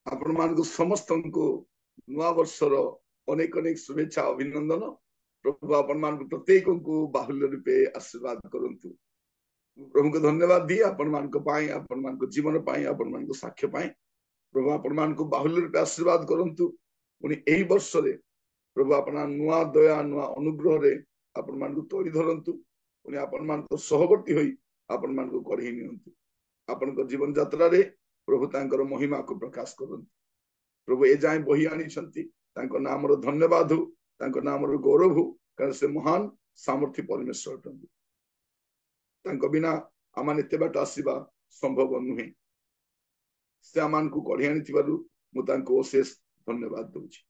आपण मानक समस्त को नुआ वर्षर अनेक अनेक शुभेच्छा अभिनंदन। प्रभु आपण मान प्रत्येक को बाहुल्य रूपे आशीर्वाद करंतु। प्रभु को धन्यवाद दिए आपण मान आपण मान जीवन पाई आपण मान साक्ष्य पाई। प्रभु आपण मान बाहुल्य रूपे आशीर्वाद करंतु। पुणी एही वर्ष रे प्रभु आपण नुआ दया नुआ अनुग्रह रे आपण मान तोड़ी धरंतु। पुणी आपण मान सहवर्ती होई आपण मान कढ़ी नियंतु। आपण जीवन यात्रा रे प्रभु तांकर महिमा को प्रकाश करंतु। प्रभु ए जाए बही आनी नाम धन्यवाद हो, नाम गौरव हो, कारण से महान सामर्थ्य परमेश्वर बिना आम एत बाट आसवा संभव नुहे। से आम को कढ़ी आनी मुझे धन्यवाद दूची।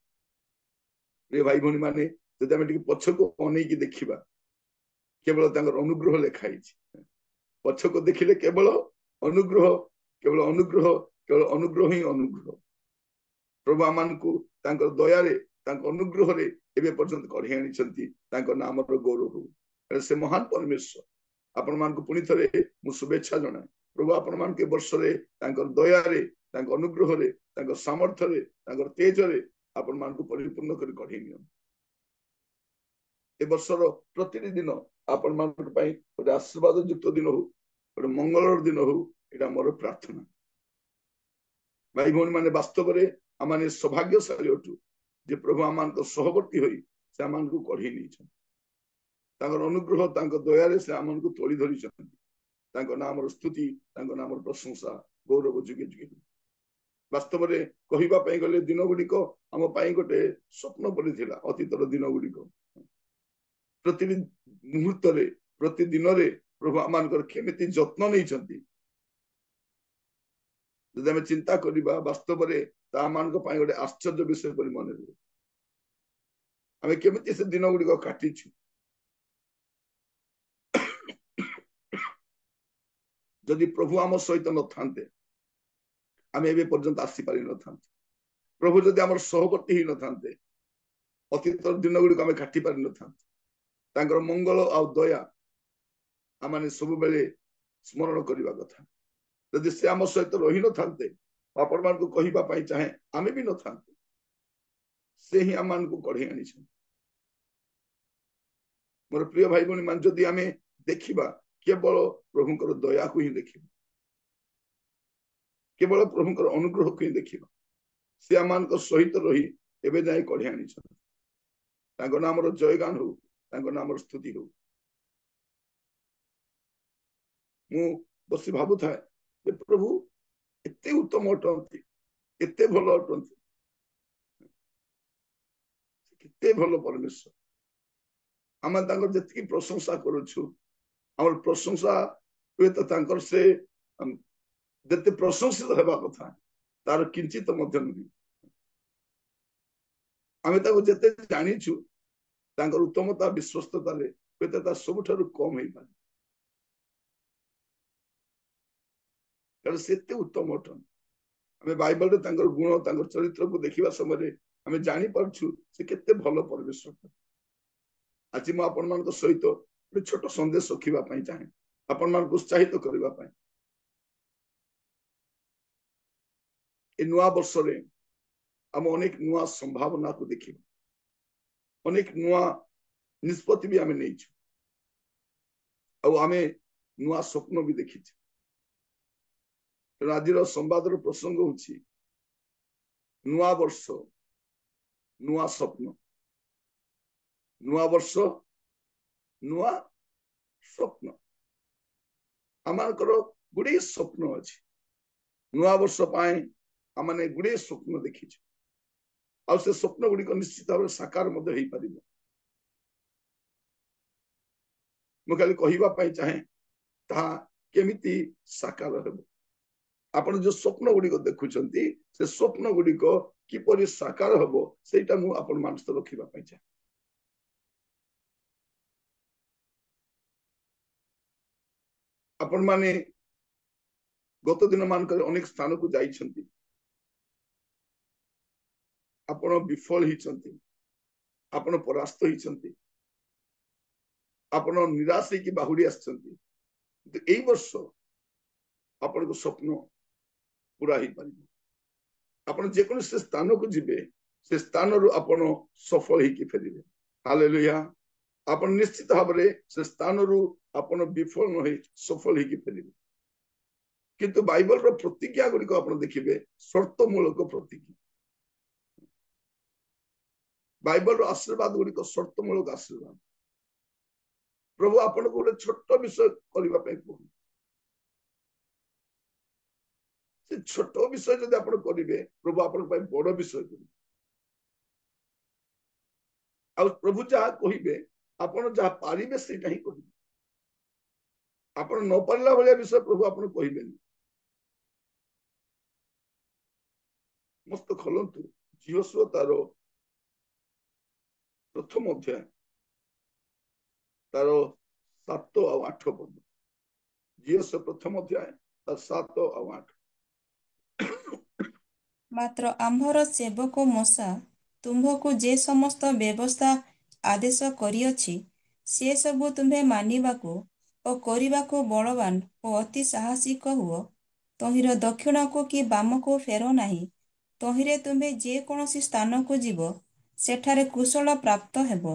प्रिय भाई भौणी मैंने जब आम पछ को अनेक देखा केवल अनुग्रह लिखाई पछ को देखिले केवल अनुग्रह केवल अनुग्रह केवल अनुग्रह ही अनुग्रह। प्रभु आमान को दया अनुग्रह रे एबे पर्यंत कढ़ी आनी नाम गौरव हो। से महान परमेश्वर आपण मान को पुणी थे मु शुभेच्छा जनाए। प्रभु आपण मान के वर्ष रे दया रे अनुग्रह रे सामर्थ्य रे तेज रे आपण मान को परिपूर्ण कर कढ़ी नि ए वर्षर प्रतिटी दिन आपण मान गोटे आशीर्वाद युक्त दिन हो, गोटे मंगलर दिन हो, एटा मोर प्रार्थना। भाई भौणी माने वास्तव में आम सौभाग्यशाली अटू जे प्रभु आमान सहवर्ती होई से आमान को कढ़ी नहीं अनुग्रह दया से आमान को तोड़ी धरी नाम स्तुति नाम प्रशंसा गौरव जुगे जुगे। वास्तव में कहवाई गले दिन गुड़िक आम गोटे स्वप्न पड़ी अतीतर दिन गुड़िक प्रति मुहूर्त प्रतिदिन प्रभु आम केमिति जत्न नहीं जब आम चिंता करवा वास्तव में गोटे आश्चर्य विषय पर मन रहे। आम केमिति से दिन गुड़िक काटी जदि प्रभु आम सहित न थांते आम ए पर्यंत आसी पारि न थांते। प्रभु जदि आम सहवर्ती ही न थांते अतीत दिन गुड़िक आम काटी पारि न थांते। मंगल आ दया आम सब बेले स्मरण करने कथा। जदि से आम सहित रही न थांते आपण मान को कहवाई चाहे आम भी न थांते। से ही आम को कढ़ी आनी। मोर प्रिय भाई भौणी मान जदि आम देखा केवल प्रभुंकर दया को ही देखा केवल प्रभुंकर अनुग्रह को ही देखा से आम सहित रही एवं जाए कढ़ी आनी। नाम जयगान हो नाम स्तुति हो। मु बसी भावु था प्रभु एते उत्तम अटंती एते भल अटंती केते भल परमेश्वर। आम जी प्रशंसा करुछु आम प्रशंसा हुए तो से जिते प्रशंसित होगा कथा तार किंचित नुहे। आम जिते जानीचु उत्तमता विश्वस्तता हुए सबुठ कम हो पारे कारण से उत्तम अटन। आम बाइबल गुण चरित्र को देखा समय आम जापर से केते भल परमेश्वर। आज मुझे आपण मान सहित गोटे छोट संदेश रखापी चाहे आपण मान उत्साहित करने। नुआ वर्ष आम अनेक नुआ संभावना को देखा अनेक नुआ निष्पत्ति भी आम नहीं आम नुआ स्वप्न भी देखी। आज संवाद प्रसंग हूँ नुआ वर्ष नुआ स्वप्न। नुआ वर्ष नुआ स्वप्न आमर गुड़े स्वप्न अच्छी। नुआ वर्ष आमने गुड़े स्वप्न देखी आ से स्वप्न गुड़िक निश्चित भाव साकार मुझे कहवाई चाहे केमिति साकार हो। आपण जो स्वप्न गुड़िक देखुं से स्वप्न गुड़िक किपरि साकार हम से मुझे रखापी चाहे। आपण माने गत दिन मानक अनेक स्थान को जाइछंती आपण विफल होइछंती आपण परास्त होइछंती आपण निराश की बाहुड़ी आछंती। एई वर्ष आपण को स्वप्न पूरा ही पारिबो। ଆପଣ ଯେକୌଣସି ସ୍ଥାନକୁ ଯିବେ ସେ ସ୍ଥାନରୁ ଆପଣ ସଫଳ ହେଇକି ଫେରିବେ। ହାଲେଲୁୟା। ଆପଣ ନିଶ୍ଚିତ ଭାବରେ ସେ ସ୍ଥାନରୁ ଆପଣ ବିଫଳ ନ ହେଇ ସଫଳ ହେଇକି ଫେରିବେ। କିନ୍ତୁ ବାଇବଲର ପ୍ରତିଜ୍ଞା ଗୁଡିକ ଆପଣ ଦେଖିବେ ସର୍ତ୍ତମୂଳକ ପ୍ରତିଜ୍ଞା। ବାଇବଲର ଆଶୀର୍ବାଦ ଗୁଡିକ ସର୍ତ୍ତମୂଳକ ଆଶୀର୍ବାଦ। ପ୍ରଭୁ ଆପଣଙ୍କୁ ଗୋଟେ ଛୋଟ ବିଷୟ କରିବା ପାଇଁ କହୁଛନ୍ତି। ସେ ଛୋଟ ବିଷୟ ଯଦି ଆପଣ କରିବେ ପ୍ରଭୁ ଆପଣଙ୍କ ପାଇଁ ବଡ ବିଷୟ କରିବେ। ଆଉ ପ୍ରଭୁ ଯାହା କହିବେ ଆପଣ ଯାହା ପାରିବେ ସେଇଟା ହିଁ କରିବେ। ଆପଣ ନ ପାରିଲା ଭଳିଆ ବିଷୟ ପ୍ରଭୁ ଆପଣ କହିବେନି। ମସ୍ତ ଖୋଲନ୍ତୁ ଯୀହୋଶୁଆ ତାର ପ୍ରଥମ ଅଧ୍ୟାୟ ତାର 7 ଆଉ 8 ପଦ। ଯୀହୋଶୁଆ ପ୍ରଥମ ଅଧ୍ୟାୟ ତାର 7 ଆଉ 8। ମାତ୍ର ଆମ୍ଭର ସେବକ ମୋଶା ତୁମ୍ଭକୁ ଯେ ସମସ୍ତ ବ୍ୟବସ୍ଥା ଆଦେଶ କରିଅଛି ସେ ସବୁ ତୁମ୍ଭେ ମାନିବାକୁ ଓ କରିବାକୁ ବଳବାନ ଓ ଅତି ସାହସିକ ହୁଅ। ତହିଁର ଦକ୍ଷିଣକୁ କି ବାମକୁ ଫେର ନାହିଁ। ତହିଁରେ ତୁମ୍ଭେ ଯେକୌଣସି ସ୍ଥାନକୁ ଯିବ ସେଠାରେ କୁଶଳ ପ୍ରାପ୍ତ ହେବ।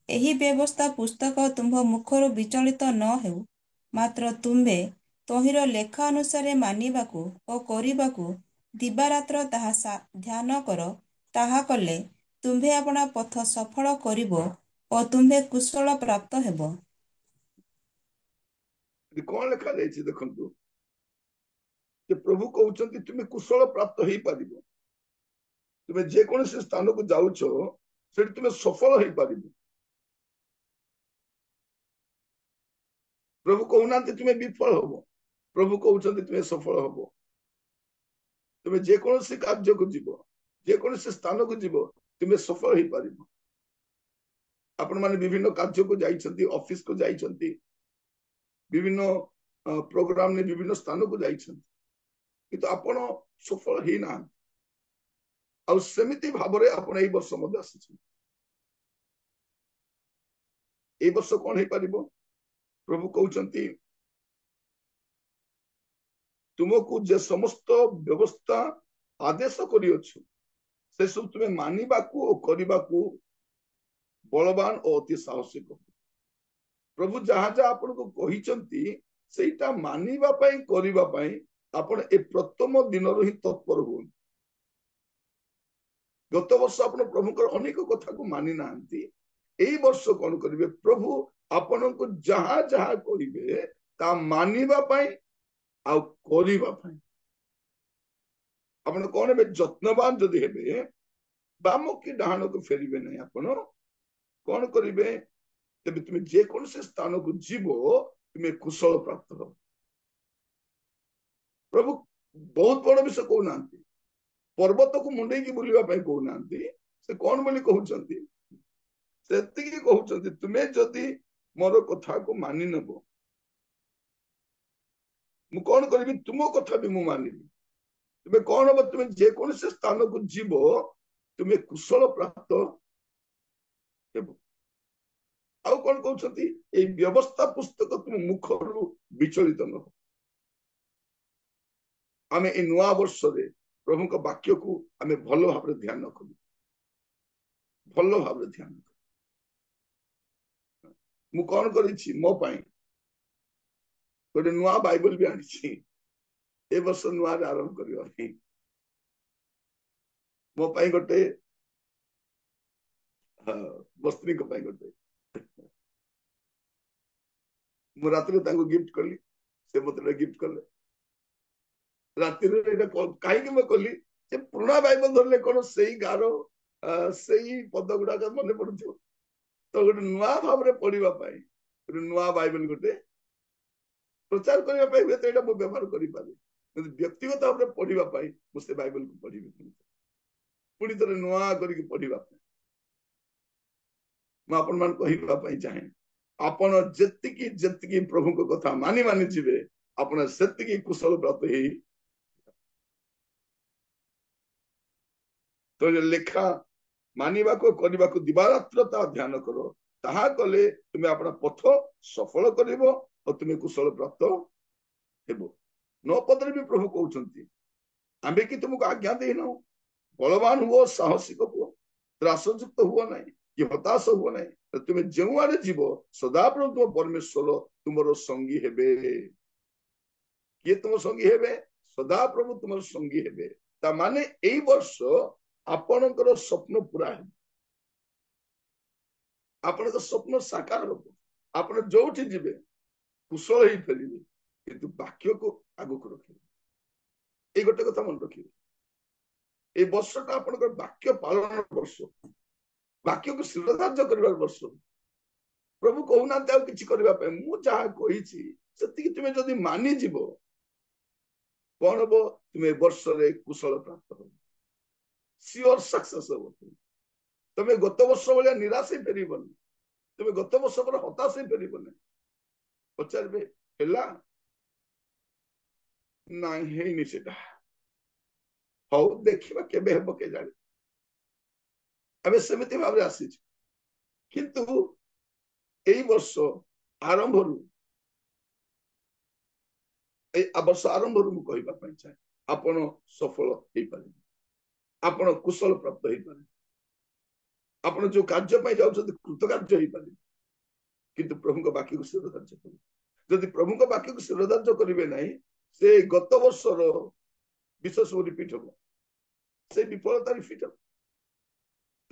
ଏହି ବ୍ୟବସ୍ଥା ପୁସ୍ତକ ତୁମ୍ଭ ମୁଖରୁ ବିଚଳିତ ନ ହେଉ। ମାତ୍ର ତୁମ୍ଭେ ତହିଁର ଲେଖା ଅନୁସାରେ ମାନିବାକୁ ଓ କରିବାକୁ ଦିବାରାତ୍ର ତାହା ଧ୍ୟାନ କର। ତାହା କଲେ ତୁମ୍ଭେ ଆପଣା ପଥ ସଫଳ କରିବ ଓ ତୁମ୍ଭେ କୁଶଳ ପ୍ରାପ୍ତ ହେବ। କଣ ଲେଖା ଯାଇଛି ଦେଖନ୍ତୁ, ଯେ ପ୍ରଭୁ କହୁଛନ୍ତି ତୁମେ କୁଶଳ ପ୍ରାପ୍ତ ହେଇପାରିବ। ତୁମେ ଯେକୌଣସି ସ୍ଥାନକୁ ଯାଉଛ ସେଠି ତୁମେ ସଫଳ ହେଇପାରିବ। ପ୍ରଭୁ କହୁନାହାନ୍ତି ତୁମେ ବିଫଳ ହବ, ପ୍ରଭୁ କହୁଛନ୍ତି ତୁମେ ସଫଳ ହବ। ତୁମେ ଯେକୌଣସି କାର୍ଯ୍ୟକୁ ଯିବ, ଯେକୌଣସି ସ୍ଥାନକୁ ଯିବ ତୁମେ ସଫଳ ହେଇପାରିବ। ଆପଣ ମାନେ ବିଭିନ୍ନ କାର୍ଯ୍ୟକୁ ଯାଇଛନ୍ତି, ଅଫିସକୁ ଯାଇଛନ୍ତି, ବିଭିନ୍ନ ପ୍ରୋଗ୍ରାମରେ ବିଭିନ୍ନ ସ୍ଥାନକୁ ଯାଇଛନ୍ତି, କିନ୍ତୁ ଆପଣ ସଫଳ ହେଇନାହାନ୍ତି। ଆଉ ସେମିତି ଭାବରେ ଆପଣ ଏଇ ବର୍ଷ ମଧ୍ୟ ଆସିଛନ୍ତି। ଏଇ ବର୍ଷ କଣ ହେଇପାରିବ? ପ୍ରଭୁ କହୁଛନ୍ତି ତୁମକୁ ଯେ ସମସ୍ତ ବ୍ୟବସ୍ଥା ଆଦେଶ କରିଅଛୁ ସେସବୁ ତୁମେ ମାନିବାକୁ ଓ କରିବାକୁ ବଳବାନ ଓ ଅତି ସାହସିକ। ପ୍ରଭୁ ଯାହା ଯାହା ଆପଣଙ୍କୁ କହିଛନ୍ତି ସେଇଟା ମାନିବା ପାଇଁ କରିବା ପାଇଁ ଆପଣ ଏ ପ୍ରଥମ ଦିନରୁ ହିଁ ତତ୍ପର ହୁଅନ୍ତୁ। ଗତ ବର୍ଷ ଆପଣ ପ୍ରଭୁଙ୍କର ଅନେକ କଥାକୁ ମାନି ନାହାନ୍ତି। ଏଇ ବର୍ଷ କଣ କରିବେ? ପ୍ରଭୁ ଆପଣଙ୍କୁ ଯାହା ଯାହା କହିବେ ତା ମାନିବା ପାଇଁ ଆଉ କରିବା ପାଇଁ ଆପଣ କଣ ହେବେ? ଯତ୍ନବାନ ଯଦି ହେବେ ବାମ କି ଡାହାଣକୁ ଫେରିବେ ନାହିଁ। ଆପଣ କଣ କରିବେ? ତେବେ ତୁମେ ଯେକୌଣସି ସ୍ଥାନକୁ ଯିବ ତୁମେ କୁଶଳ ପ୍ରାପ୍ତ ହବ। ପ୍ରଭୁ ବହୁତ ବଡ ବିଷୟ କହୁନାହାନ୍ତି, ପର୍ବତକୁ ମୁଣ୍ଡେଇକି ବୁଲିବା ପାଇଁ କହୁନାହାନ୍ତି। ସେ କଣ ବୋଲି କହୁଛନ୍ତି? ସେତିକି କହୁଛନ୍ତି ତୁମେ ଯଦି ମୋର କଥାକୁ ମାନି ନେବ ମୁଁ କଣ କରିବି? ତୁମ କଥା ବି ମୁଁ ମାନିବି। ତୁମେ କଣ ହବ? ତୁମେ ଯେକୌଣସି ସ୍ଥାନକୁ ଯିବ ତୁମେ କୁଶଳ ପ୍ରାପ୍ତ ହେବ। ଆଉ କଣ କହୁଛନ୍ତି? ଏଇ ବ୍ୟବସ୍ଥା ପୁସ୍ତକ ତୁମ ମୁଖରୁ ବିଚଳିତ ନ ହବ। ଆମେ ଏଇ ନୂଆ ବର୍ଷରେ ପ୍ରଭୁଙ୍କ ବାକ୍ୟକୁ ଆମେ ଭଲ ଭାବରେ ଧ୍ୟାନ କରୁ, ଭଲ ଭାବରେ ଧ୍ୟାନ କରୁ। ମୁଁ କଣ କରିଛି? ମୋ ପାଇଁ ଗୋଟେ ନୂଆ ବାଇବଲ ବି ଆଣିଛି। ଏ ବର୍ଷ ନୂଆରେ ଆରମ୍ଭ କରିବା ପାଇଁ ମୋ ପାଇଁ ଗୋଟେ ବସ୍ତ୍ରୀଙ୍କ ପାଇଁ ଗୋଟେ ମୁଁ ରାତିରେ ତାଙ୍କୁ ଗିଫ୍ଟ କଲି, ସେ ମତେ ଗିଫ୍ଟ କଲେ। ରାତିରେ ଏଇଟା କାହିଁକି ମୁଁ କଲି? ସେ ପୁରୁଣା ବାଇବଲ ଧରିଲେ କଣ ସେଇ ଗାର ସେଇ ପଦ ଗୁଡାକ ମନେ ପଡୁଥିବ। ତ ଗୋଟେ ନୂଆ ଭାବରେ ପଢିବା ପାଇଁ ଗୋଟେ ନୂଆ ବାଇବଲ ଗୋଟେ ପ୍ରଚାର କରିବା ପାଇଁ ହୁଏତ ଏଇଟା ମୁଁ ବ୍ୟବହାର କରିପାରେ, କିନ୍ତୁ ବ୍ୟକ୍ତିଗତ ଭାବରେ ପଢିବା ପାଇଁ ମୁଁ ସେ ବାଇବଲକୁ ପଢିବି। ପୁଣି ଥରେ ନୂଆ କରିକି ପଢିବା ପାଇଁ ମୁଁ ଆପଣମାନଙ୍କୁ କହିବା ପାଇଁ ଚାହେଁ, ଆପଣ ଯେତିକି ଯେତିକି ପ୍ରଭୁଙ୍କ କଥା ମାନି ମାନି ଯିବେ ଆପଣ ସେତିକି କୁଶଳ ପ୍ରାପ୍ତ ହେଇ ତ ଲେଖା ମାନିବାକୁ କରିବାକୁ ଦିବାରାତ୍ର ତା ଧ୍ୟାନ କର। ତାହା କଲେ ତୁମେ ଆପଣ ପଥ ସଫଳ କରିବ ଓ ତୁମେ କୁଶଳ ପ୍ରାପ୍ତ ହେବ। 9 ପଦରେ ବି ପ୍ରଭୁ କହୁଛନ୍ତି ଆମେ କି ତୁମକୁ ଆଜ୍ଞା ଦେଇନାହୁଁ बलवान हुओ, साहसिक हुओ, त्रासयुक्त हुओ नहीं कि हताश हुओ नहीं। तुम जो आड़े जीव सदाप्रभु तुम परमेश्वर तुमर संगी हेबे। किए तुम संगी हेबे? सदाप्रभु तुम संगी हेबे। ता माने एई वर्ष आपणकर स्वप्न पूरा है, आपणक स्वप्न साकार हो, आपण जोठी जीवे कुशल ही फेरिबे, किंतु वाक्य को आगु को रखिबे। এই गोटे কথা मन रखिबे, এই বর্ষটা আপনার বাক্য পালন বর্ষ, বাক্য को শিরোধার্য করিবার বর্ষ। প্রভু কହୁନାହାନ୍ତି ଆଉ କିଛି କରିବା ପାଇଁ, ମୁଁ ଯାହା କହିଛି ସେତିକି ତୁମେ ଯଦି ମାନି ଯିବ କଣ ହବ? ତୁମେ ବର୍ଷରେ କୁଶଳ ପ୍ରାପ୍ତ ହବ, ସିଓର ସକ୍ସେସ ହବ। ତମେ ଗତ ବର୍ଷ ଭଳିଆ ନିରାଶ ହେଇ ପାରିବନି, ତୁମେ ଗତ ବର୍ଷ ପରେ ହତାଶ ହେଇ ପାରିବନି। ପଚାରିବେ ହେଲା? ନାଇଁ ହେଇନି ସେଟା, ହଉ ଦେଖିବା କେବେ ହେବ କେଜାଣି। ଆମେ ସେମିତି ଭାବରେ ଆସିଛୁ, କିନ୍ତୁ ଏଇ ବର୍ଷ ଆରମ୍ଭରୁ, ଏଇ ବର୍ଷ ଆରମ୍ଭରୁ ମୁଁ କହିବା ପାଇଁ ଚାହେଁ ଆପଣ ସଫଳ ହେଇପାରିବେ, ଆପଣ କୁଶଳ ପ୍ରାପ୍ତ ହେଇପାରିବେ, ଆପଣ ଯୋଉ କାର୍ଯ୍ୟ ପାଇଁ ଯାଉଛନ୍ତି କୃତକାର୍ଯ୍ୟ ହେଇପାରିବେ। କିନ୍ତୁ ପ୍ରଭୁଙ୍କ ବାକ୍ୟକୁ ଶିରୋଧାର୍ଯ୍ୟ କରିବେ। ଯଦି ପ୍ରଭୁଙ୍କ ବାକ୍ୟକୁ ଶିରୋଧାର୍ଯ୍ୟ କରିବେ ନାହିଁ, ସେ ଗତ ବର୍ଷର ବିଷୟ ସବୁ ରିପିଟ୍ ହବ, ସେ ବିଫଳତା ରିପିଟ୍ ହବ।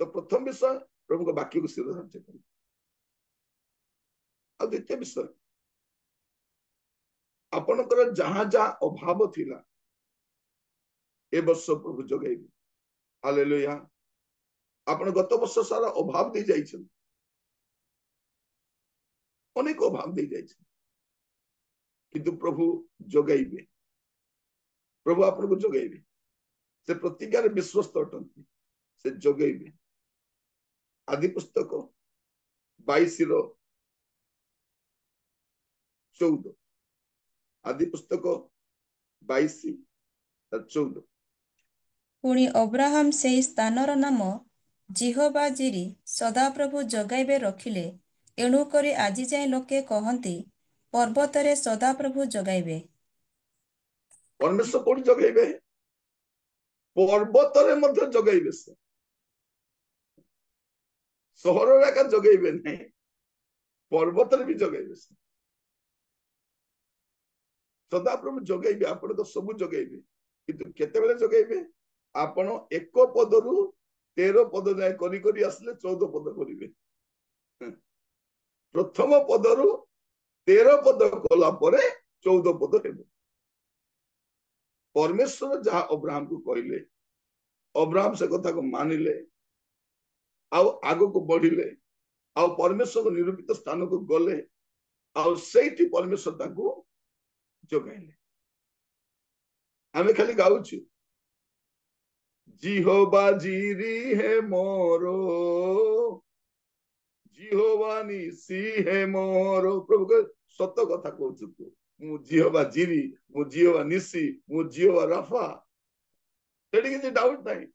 ତ ପ୍ରଥମ ବିଷୟ ପ୍ରଭୁଙ୍କ ବାକ୍ୟକୁ ଶିରୋଧାର୍ଯ୍ୟ କରିବେ। ଆଉ ଦ୍ୱିତୀୟ ବିଷୟ, ଆପଣଙ୍କର ଯାହା ଯାହା ଅଭାବ ଥିଲା ଏ ବର୍ଷ ପ୍ରଭୁ ଯୋଗାଇବେ। ହାଲେଲୁୟା। ଆପଣ ଗତ ବର୍ଷ ସାରା ଅଭାବ ଦେଇ ଯାଇଛନ୍ତି, ଅନେକ ଅଭାବ ଦେଇ ଯାଇଛନ୍ତି, କିନ୍ତୁ ପ୍ରଭୁ ଯୋଗାଇବେ, ପ୍ରଭୁ ଆପଣଙ୍କୁ ଯୋଗାଇବେ। ସେ ପ୍ରତିଜ୍ଞାରେ ବିଶ୍ୱସ୍ତ ଅଟନ୍ତି, ସେ ଯୋଗାଇବେ। ଆଦି ପୁସ୍ତକ 22:14, ଆଦି ପୁସ୍ତକ 22:14। ପୁଣି ଅବ୍ରାହମ ସେହି ସ୍ଥାନର ନାମ ଜିହୋବା ଜିରି, ସଦାପ୍ରଭୁ ଯୋଗାଇବେ ରଖିଲେ। ଏଣୁକରି ଆଜି ଯାଏ ଲୋକେ କହନ୍ତି, ପର୍ବତରେ ସଦାପ୍ରଭୁ ଯୋଗାଇବେ। ପରମେଶ୍ୱର କୋଉଠି ଯୋଗାଇବେ? ପର୍ବତରେ ମଧ୍ୟ ଯୋଗାଇବେ। ସେ ସହରରେ ଏକା ଯୋଗାଇବେ ନାହିଁ, ପର୍ବତରେ ବି ଯୋଗାଇବେ। ସେ ସଦାପ୍ରଭୁ ଯୋଗାଇବେ, ଆପଣଙ୍କ ସବୁ ଯୋଗାଇବେ। କିନ୍ତୁ କେତେବେଳେ ଯୋଗାଇବେ? ଆପଣ 1 ପଦରୁ 13 ପଦ ଯାଏ କରି କରି ଆସିଲେ 14 ପଦ କରିବେ। ପ୍ରଥମ ପଦରୁ 13 ପଦ କଲା ପରେ 14 ପଦ ହେବେ। परमेश्वर जहाँ अब्राहम को कहले, अब्राहम से कथा को मानिले, आगो को बढ़िले, परमेश्वर को निरूपित स्थान को गले, से परमेश्वर ताको जोगाइले। आमे खाली गाउछु, जिहोवा जीरी है मोरो, जिहोवा निसी है मोरो। प्रभु को सत कथा कहछु, मु जिहोवा जीरी, मु जिहोवा निसी, मु जिहोवा राफा। सेठी किसी डाउट नहीं।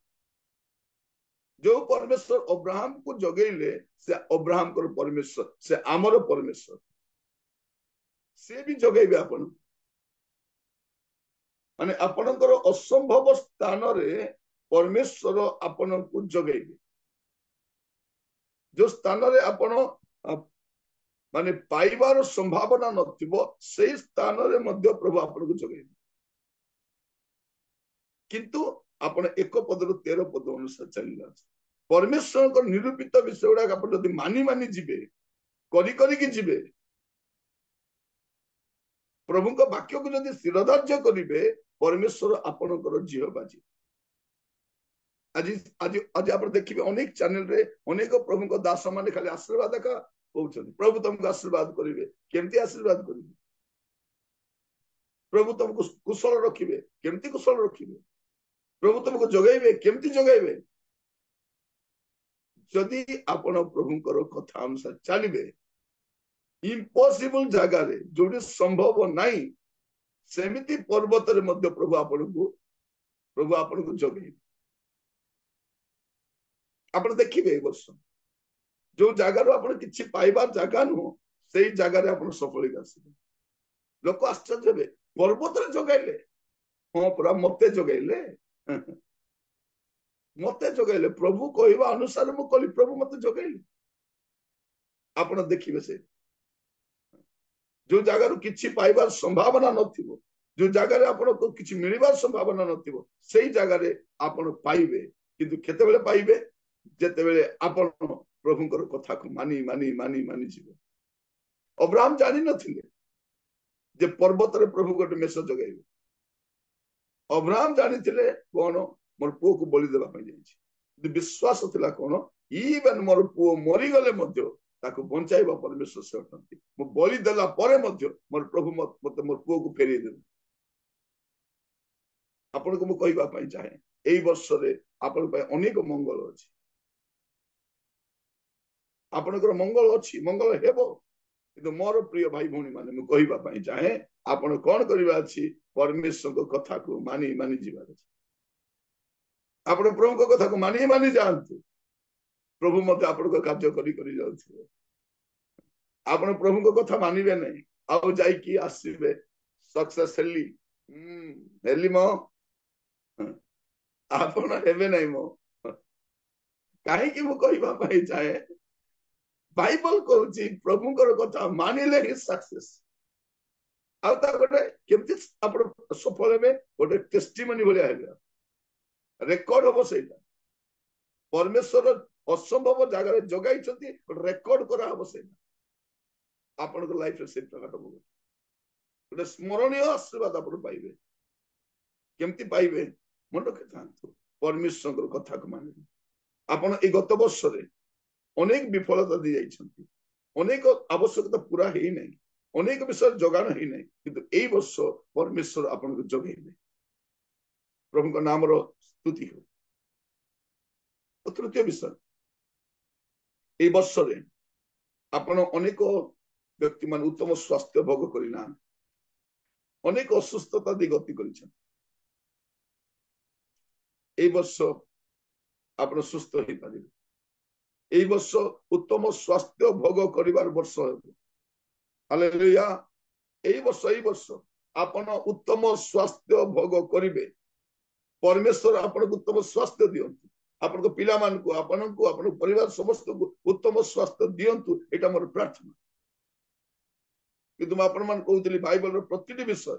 जो परमेश्वर अब्राहम को जगैले, से अब्राहम को परमेश्वर, से आमर परमेश्वर, से भी जगैबे आपण। माने आपणकर असंभव स्थान रे परमेश्वर आपण को जगैबे। जो स्थान रे आपण माने पाइबार संभावना नथिबो, से स्थान रे मध्य प्रभु आपण को जगैबे। किंतु आपण 1 पदरु 13 पद अनुसार चलिला। परमेश्वर को निरूपित विषय गुड़ा आप मानी मानी जीवे, करी करी की जीवे, प्रभु को वाक्य को जदि शिरोधार्य करिवे, परमेश्वर आपणकर जिहोवा जी। आज आज आज आप देखिए अनेक चैनल रे अनेक प्रभु को दास माने खाली आशीर्वाद का कहउछन, प्रभु तुमको आशीर्वाद करिवे। केमती आशीर्वाद करिवे? प्रभु तुमको कुशल रखिवे, केमती कुशल रखिवे? प्रभु तुमको जोगाइबे, केमती जोगाइबे? जदि आपण प्रभुंकर कथा अनुसार चलिबे, इम्पॉसिबल जगह रे जोड़ी संभव नहीं, सेमिति पर्वत रे मध्य प्रभु आपन को जोगाइबे। आपण देखिबे ए वर्ष जो जगार आपण किछि पाइबार जगह नु, सेई जगह रे आपण सफल आसीबे। लोक आश्चर्य हेबे, पर्वत रे जोगाइले। हां पूरा मते जोगाइले। मते जगैले प्रभु कहवा अनुसार मु कली प्रभु मते जगैले आपण देखिबे से जो जगार किछि पाइबार संभावना नथिबो जो जगार आपण को किछि मिलिबार संभावना नथिबो सेही जगार आपण पाइबे किंतु केतेबेले पाइबे जेतेबेले आपण प्रभुଙ୍କର कथा को मानी मानी मानी मानी जीवो अब्राहम जानि नथिले जे पर्वत रे प्रभु गोटे मेष जगाइबे अब्राहम जानिथिले कोन मोर पुओ को बलि देबा पई जाईछि विश्वास थिला कोन इवन मोर पुओ मरि गले मध्य ताको बंचाइबा परमेश्वर से अटंती मो बलि देला परे मध्य मोर प्रभु मते मोर पुओ को फेरि देबे आपण को मो कहबा पई चाहे एई वर्ष रे आपण पई अनेक मंगल अछि आपणकर मंगल अछि मंगल हेबो किंतु मोर प्रिय भाई भौणी माने मु कहबा पई चाहे आपण कोन करबा अछि परमेश्वर को कथा को मानी मानी जीवा अछि आपण प्रभु को कथा को मानी मानी जानतु प्रभु मते आपण को कार्य करी करी जाउथि आपण प्रभु को कथा मानिबे नै आउ जाई की आसीबे सक्सेस हेली मो आपण हेबे नै मो काहे कि मु कहबा पई चाहे बाइबल कहूची प्रभुଙ୍କର कथा मानिले ही सक्सेस आउ ता गोटे केमति आपण सफल हेबे गोटे टेस्टिमनी भलिया हेबे रेकॉर्ड हो सेटा परमेश्वर असंभव जगह जगाई छथि रेकॉर्ड करा हो सेटा आपण को लाइफ रे से प्रकट हो गोटे स्मरणीय आशीर्वाद आपण पाइबे केमति पाइबे मन के थांतु परमेश्वर कथा को मानिले आपण ए गत वर्ष रे अनेक विफलता दी जाइछंती अनेक आवश्यकता पूरा हेई नै अनेक विषय जगाण हेई नै किंतु एई वर्ष परमेश्वर आपन को जगैबे प्रभु को नाम रो स्तुति हो तृतीय विषय एई वर्ष रे आपन अनेक व्यक्ति मान उत्तम स्वास्थ्य भोग करिना अनेक असुस्थता दी गति करिछन एई वर्ष आपन सुस्थ हेई पारिबे এই वर्ष उत्तम स्वास्थ्य भोग करिवार वर्ष हेबो हालेलुया এই वर्ष आपण उत्तम स्वास्थ्य भोग करिवे परमेश्वर आपण को उत्तम स्वास्थ्य दियंतु आपण को पिला मान को आपण परिवार समस्त को उत्तम स्वास्थ्य दियंतु एटा मोर प्रार्थना किंतु आपण मान कहउतली बाइबल रो प्रतिटी विषय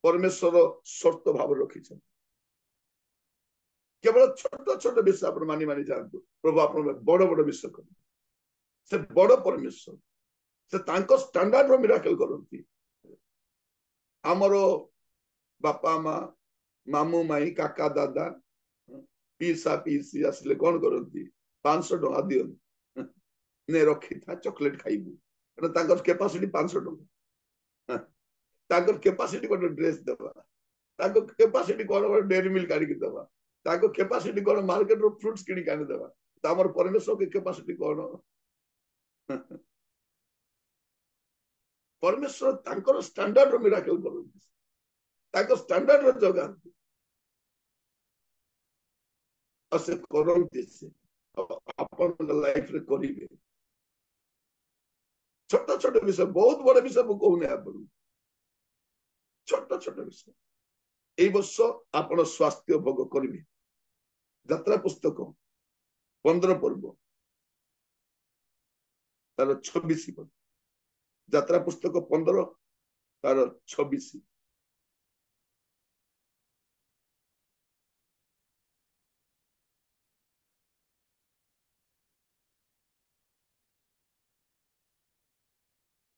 परमेश्वर शर्त भाव रखिछन केवल छोट छोट विषय आप मानी मानी जानतु प्रभु आप बड़ बड़ विषय कर से बड़ परमेश्वर से तांको स्टैंडर्ड रो मिराकल करंती हमरो बापा माँ मामू माई काका दादा पीसा पीसी आसले कौन करंती 500 टका दियो ने रखी था चॉकलेट खाइबू एटा तांकर कैपेसिटी 500 टका तांकर कैपेसिटी को ड्रेस देबा तांकर कैपेसिटी कोन डेयरी मिल्क काढी के देबा ताको कैपेसिटी कोन मार्केट रो फ्रूट्स किनी काने देबा तामर परमेश्वर के कैपेसिटी कोन परमेश्वर तांकर स्टैंडर्ड रो मिराकल करंती ताको स्टैंडर्ड रो जगह असे करंती से अपन लाइफ रे करिवे छोटा छोटा विषय बहुत बड़ा विषय को कहने आपण छोटा छोटा विषय এই वर्ष आपण स्वास्थ्य भोग करिवे यात्रा पुस्तक 15 पर्व तार 26 पर्व यात्रा पुस्तक 15 तार 26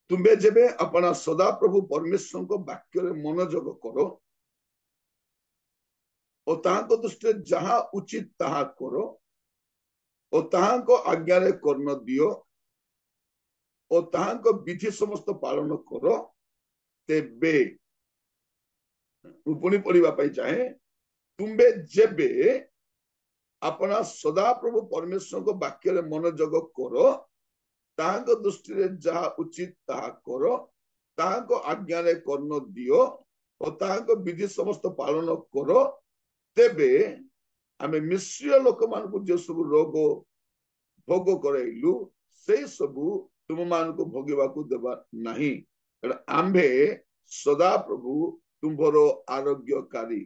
तुम्बे जेबे अपना सदा प्रभु परमेश्वर को वाक्य रे मनोयोग करो और ताहाको दृष्टि जहाँ उचित ताहा करो और ताहाको आज्ञा रे कर्ण दियो और ताहाको विधि समस्त पालन करो तेबे पुणी पढ़िबा पाई चाहे तुम्बे जेबे अपना सदा प्रभु परमेश्वर को वाक्य रे मनोयोग करो ताहाको दृष्टि रे जहाँ उचित ताहा करो ताहाको आज्ञा रे कर्ण दियो और ताहाको विधि समस्त पालन करो तेबे आमे मिश्र लोक मान को जो सब रोग भोग करैलु से सब तुम मान को भोगिबा को देबा नहीं आंबे सदा प्रभु तुम्हारो आरोग्यकारी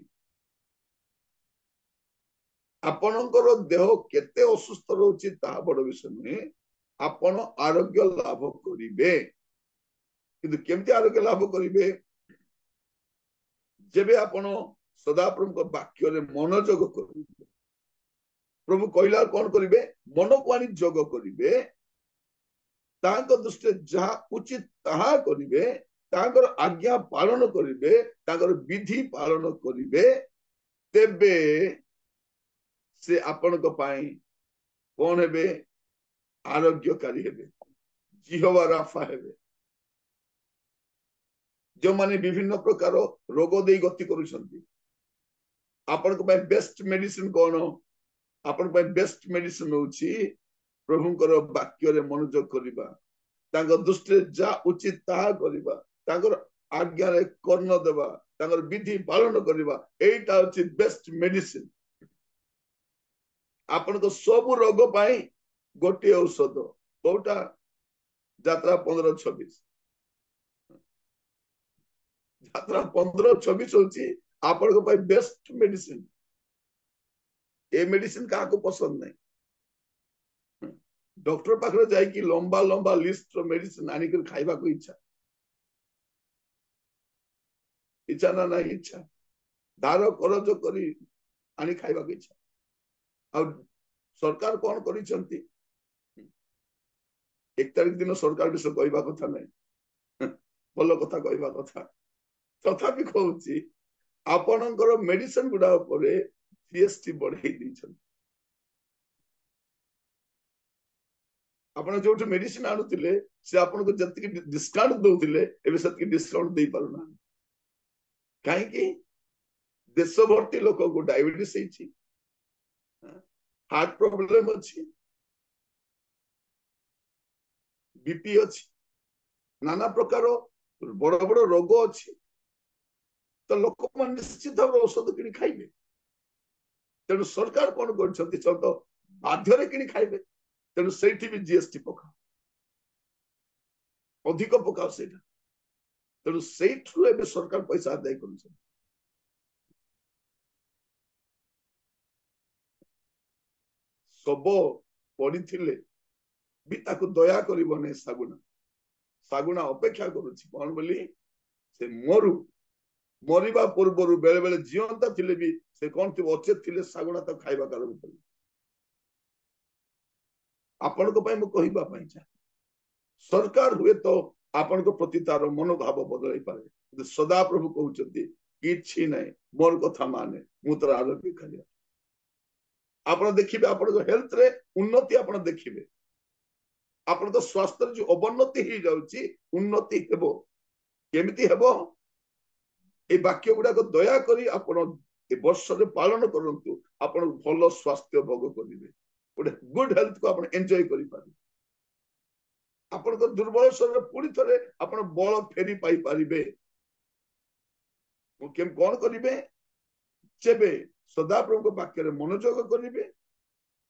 ଆପଣଙ୍କର ଦେହ କେତେ ଅସୁସ୍ଥ ରହୁଛି ତାହା ବଡ ବିଷୟ ନୁହେଁ, ଆପଣ ଆରୋଗ୍ୟ ଲାଭ କରିବେ। କିନ୍ତୁ କେମିତି ଆରୋଗ୍ୟ ଲାଭ କରିବେ? ଯେବେ ଆପଣ ସଦାପ୍ରଭୁଙ୍କ ବାକ୍ୟରେ ମନୋଯୋଗ କରିବେ। ପ୍ରଭୁ କହିଲା କଣ କରିବେ? ମନକୁ ଆଣି ଯୋଗ କରିବେ, ତାଙ୍କ ଦୃଷ୍ଟିରେ ଯାହା ଉଚିତ ତାହା କରିବେ, ତାଙ୍କର ଆଜ୍ଞା ପାଳନ କରିବେ, ତାଙ୍କର ବିଧି ପାଳନ କରିବେ, ତେବେ ସେ ଆପଣଙ୍କ ପାଇଁ କଣ ହେବେ? ଆରୋଗ୍ୟକାରୀ ହେବେ, ଜିହୋବା ରାଫା ହେବେ। ଯେଉଁମାନେ ବିଭିନ୍ନ ପ୍ରକାର ରୋଗ ଦେଇ ଗତି କରୁଛନ୍ତି, ଆପଣଙ୍କ ପାଇଁ ବେଷ୍ଟ ମେଡିସିନ କଣ? ଆପଣଙ୍କ ପାଇଁ ବେଷ୍ଟ ମେଡିସିନ ହଉଛି ପ୍ରଭୁଙ୍କର ବାକ୍ୟରେ ମନୋଯୋଗ କରିବା, ତାଙ୍କ ଦୃଷ୍ଟିରେ ଯାହା ଉଚିତ ତାହା କରିବା, ତାଙ୍କର ଆଜ୍ଞାରେ କର୍ଣ୍ଣ ଦେବା, ତାଙ୍କର ବିଧି ପାଳନ କରିବା, ଏଇଟା ହଉଛି ବେଷ୍ଟ ମେଡିସିନ। ଆପଣଙ୍କ ସବୁ ରୋଗ ପାଇଁ ଗୋଟିଏ ଔଷଧ, କୋଉଟା? ଯାତ୍ରା 15-26। ଯାତ୍ରା 15-26 ହଉଛି ଆପଣଙ୍କ ପାଇଁ ବେଷ୍ଟ ମେଡିସିନ। ଏ ମେଡିସିନ କାହାକୁ ପସନ୍ଦ ନାହିଁ? ଡକ୍ଟର ପାଖରେ ଯାଇକି ଲମ୍ବା ଲମ୍ବା ଲିଷ୍ଟର ମେଡିସିନ ଆଣିକି ଖାଇବାକୁ ଇଚ୍ଛା ନା ନାହିଁ? ଇଚ୍ଛା। ଧାର କରଜ କରି ଆଣି ଖାଇବାକୁ ଇଚ୍ଛା। ଆଉ ସରକାର କଣ କରିଛନ୍ତି? 1 ତାରିଖ ଦିନ ସରକାର ବିଷୟ କହିବା କଥା ନାହିଁ, ଭଲ କଥା କହିବା କଥା। ତଥାପି କହୁଛି, ଆପଣଙ୍କର ମେଡିସିନ ଗୁଡା ଉପରେ ଜିଏସଟି ବଢେଇ ଦେଇଛନ୍ତି। ଆପଣ ଯୋଉଠି ମେଡିସିନ ଆଣୁଥିଲେ ସେ ଆପଣଙ୍କୁ ଯେତିକି ଡିସକାଉଣ୍ଟ ଦଉଥିଲେ ଏବେ ସେତିକି ଡିସକାଉଣ୍ଟ ଦେଇ ପାରୁନାହାନ୍ତି। କାହିଁକି? ଦେଶ ଭର୍ତ୍ତି ଲୋକଙ୍କୁ ଡାଇବେଟିସ ହେଇଛି, ହାର୍ଟ ପ୍ରୋବ୍ଲେମ ଅଛି, ବିପି ଅଛି, ନାନା ପ୍ରକାର ବଡ ବଡ ରୋଗ ଅଛି। ତ ଲୋକମାନେ ନିଶ୍ଚିତ ଭାବରେ ଔଷଧ କିଣି ଖାଇବେ। ତେଣୁ ସରକାର କଣ କରିଛନ୍ତି? ତ ବାଧ୍ୟରେ କିଣି ଖାଇବେ। ତେଣୁ ସେଇଠି ବି ଜିଏସଟି ପକାଅ, ଅଧିକ ପକାଅ ସେଇଟା। ତେଣୁ ସେଇଠୁ ଏବେ ସରକାର ପଇସା ଆଦାୟ କରୁଛନ୍ତି। ଶବ ପଡିଥିଲେ ବି ତାକୁ ଦୟା କରିବ ନାହିଁ ଶାଗୁଣା। ଶାଗୁଣା ଅପେକ୍ଷା କରୁଛି କଣ ବୋଲି? ସେ ମରିବା ପୂର୍ବରୁ ବେଳେ ବେଳେ ଜିଅନ୍ତା ଥିଲେ ବି ସେ କଣ ଥିବ? ଅଚେତ ଥିଲେ ଶାଗୁଣା ତାକୁ ଖାଇବାକୁ ଆରମ୍ଭ କରିବ। ଆପଣଙ୍କ ପାଇଁ ମୁଁ କହିବା ପାଇଁ ଚାହେଁ, ସରକାର ହୁଏତ ଆପଣଙ୍କ ପ୍ରତି ତାର ମନୋଭାବ ବଦଳାଇ ପାରେ, କିନ୍ତୁ ସଦାପ୍ରଭୁ କହୁଛନ୍ତି କିଛି ନାହିଁ, ମୋର କଥା ମାନେ, ମୁଁ ତୋର ଆରୋଗ୍ୟ କରିବା। ଆପଣ ଦେଖିବେ ଆପଣଙ୍କ ହେଲ୍ଥରେ ଉନ୍ନତି ଆପଣ ଦେଖିବେ। ଆପଣଙ୍କ ସ୍ୱାସ୍ଥ୍ୟରେ ଯୋଉ ଅବନତି ହେଇଯାଉଛି ଉନ୍ନତି ହେବ। କେମିତି ହେବ? এই ବାକ୍ୟ ଗୁଡାକ ଦୟାକରି ଆପଣ ଏ ବର୍ଷରେ ପାଳନ କରନ୍ତୁ। ଆପଣ ଭଲ ସ୍ୱାସ୍ଥ୍ୟ ଭୋଗ କରିବେ, ଗୋଟେ ଗୁଡ ହେଲ୍ଥକୁ ଆପଣ ଏନ୍ଜୟ କରିପାରିବେ। ଆପଣଙ୍କ ଦୁର୍ବଳ ଶରୀର ପୁଣି ଥରେ ଆପଣ ବଳ ଫେରି ପାଇପାରିବେ। କଣ କରିବେ? ଯେବେ ସଦାପ୍ରଭୁଙ୍କ ବାକ୍ୟରେ ମନୋଯୋଗ କରିବେ,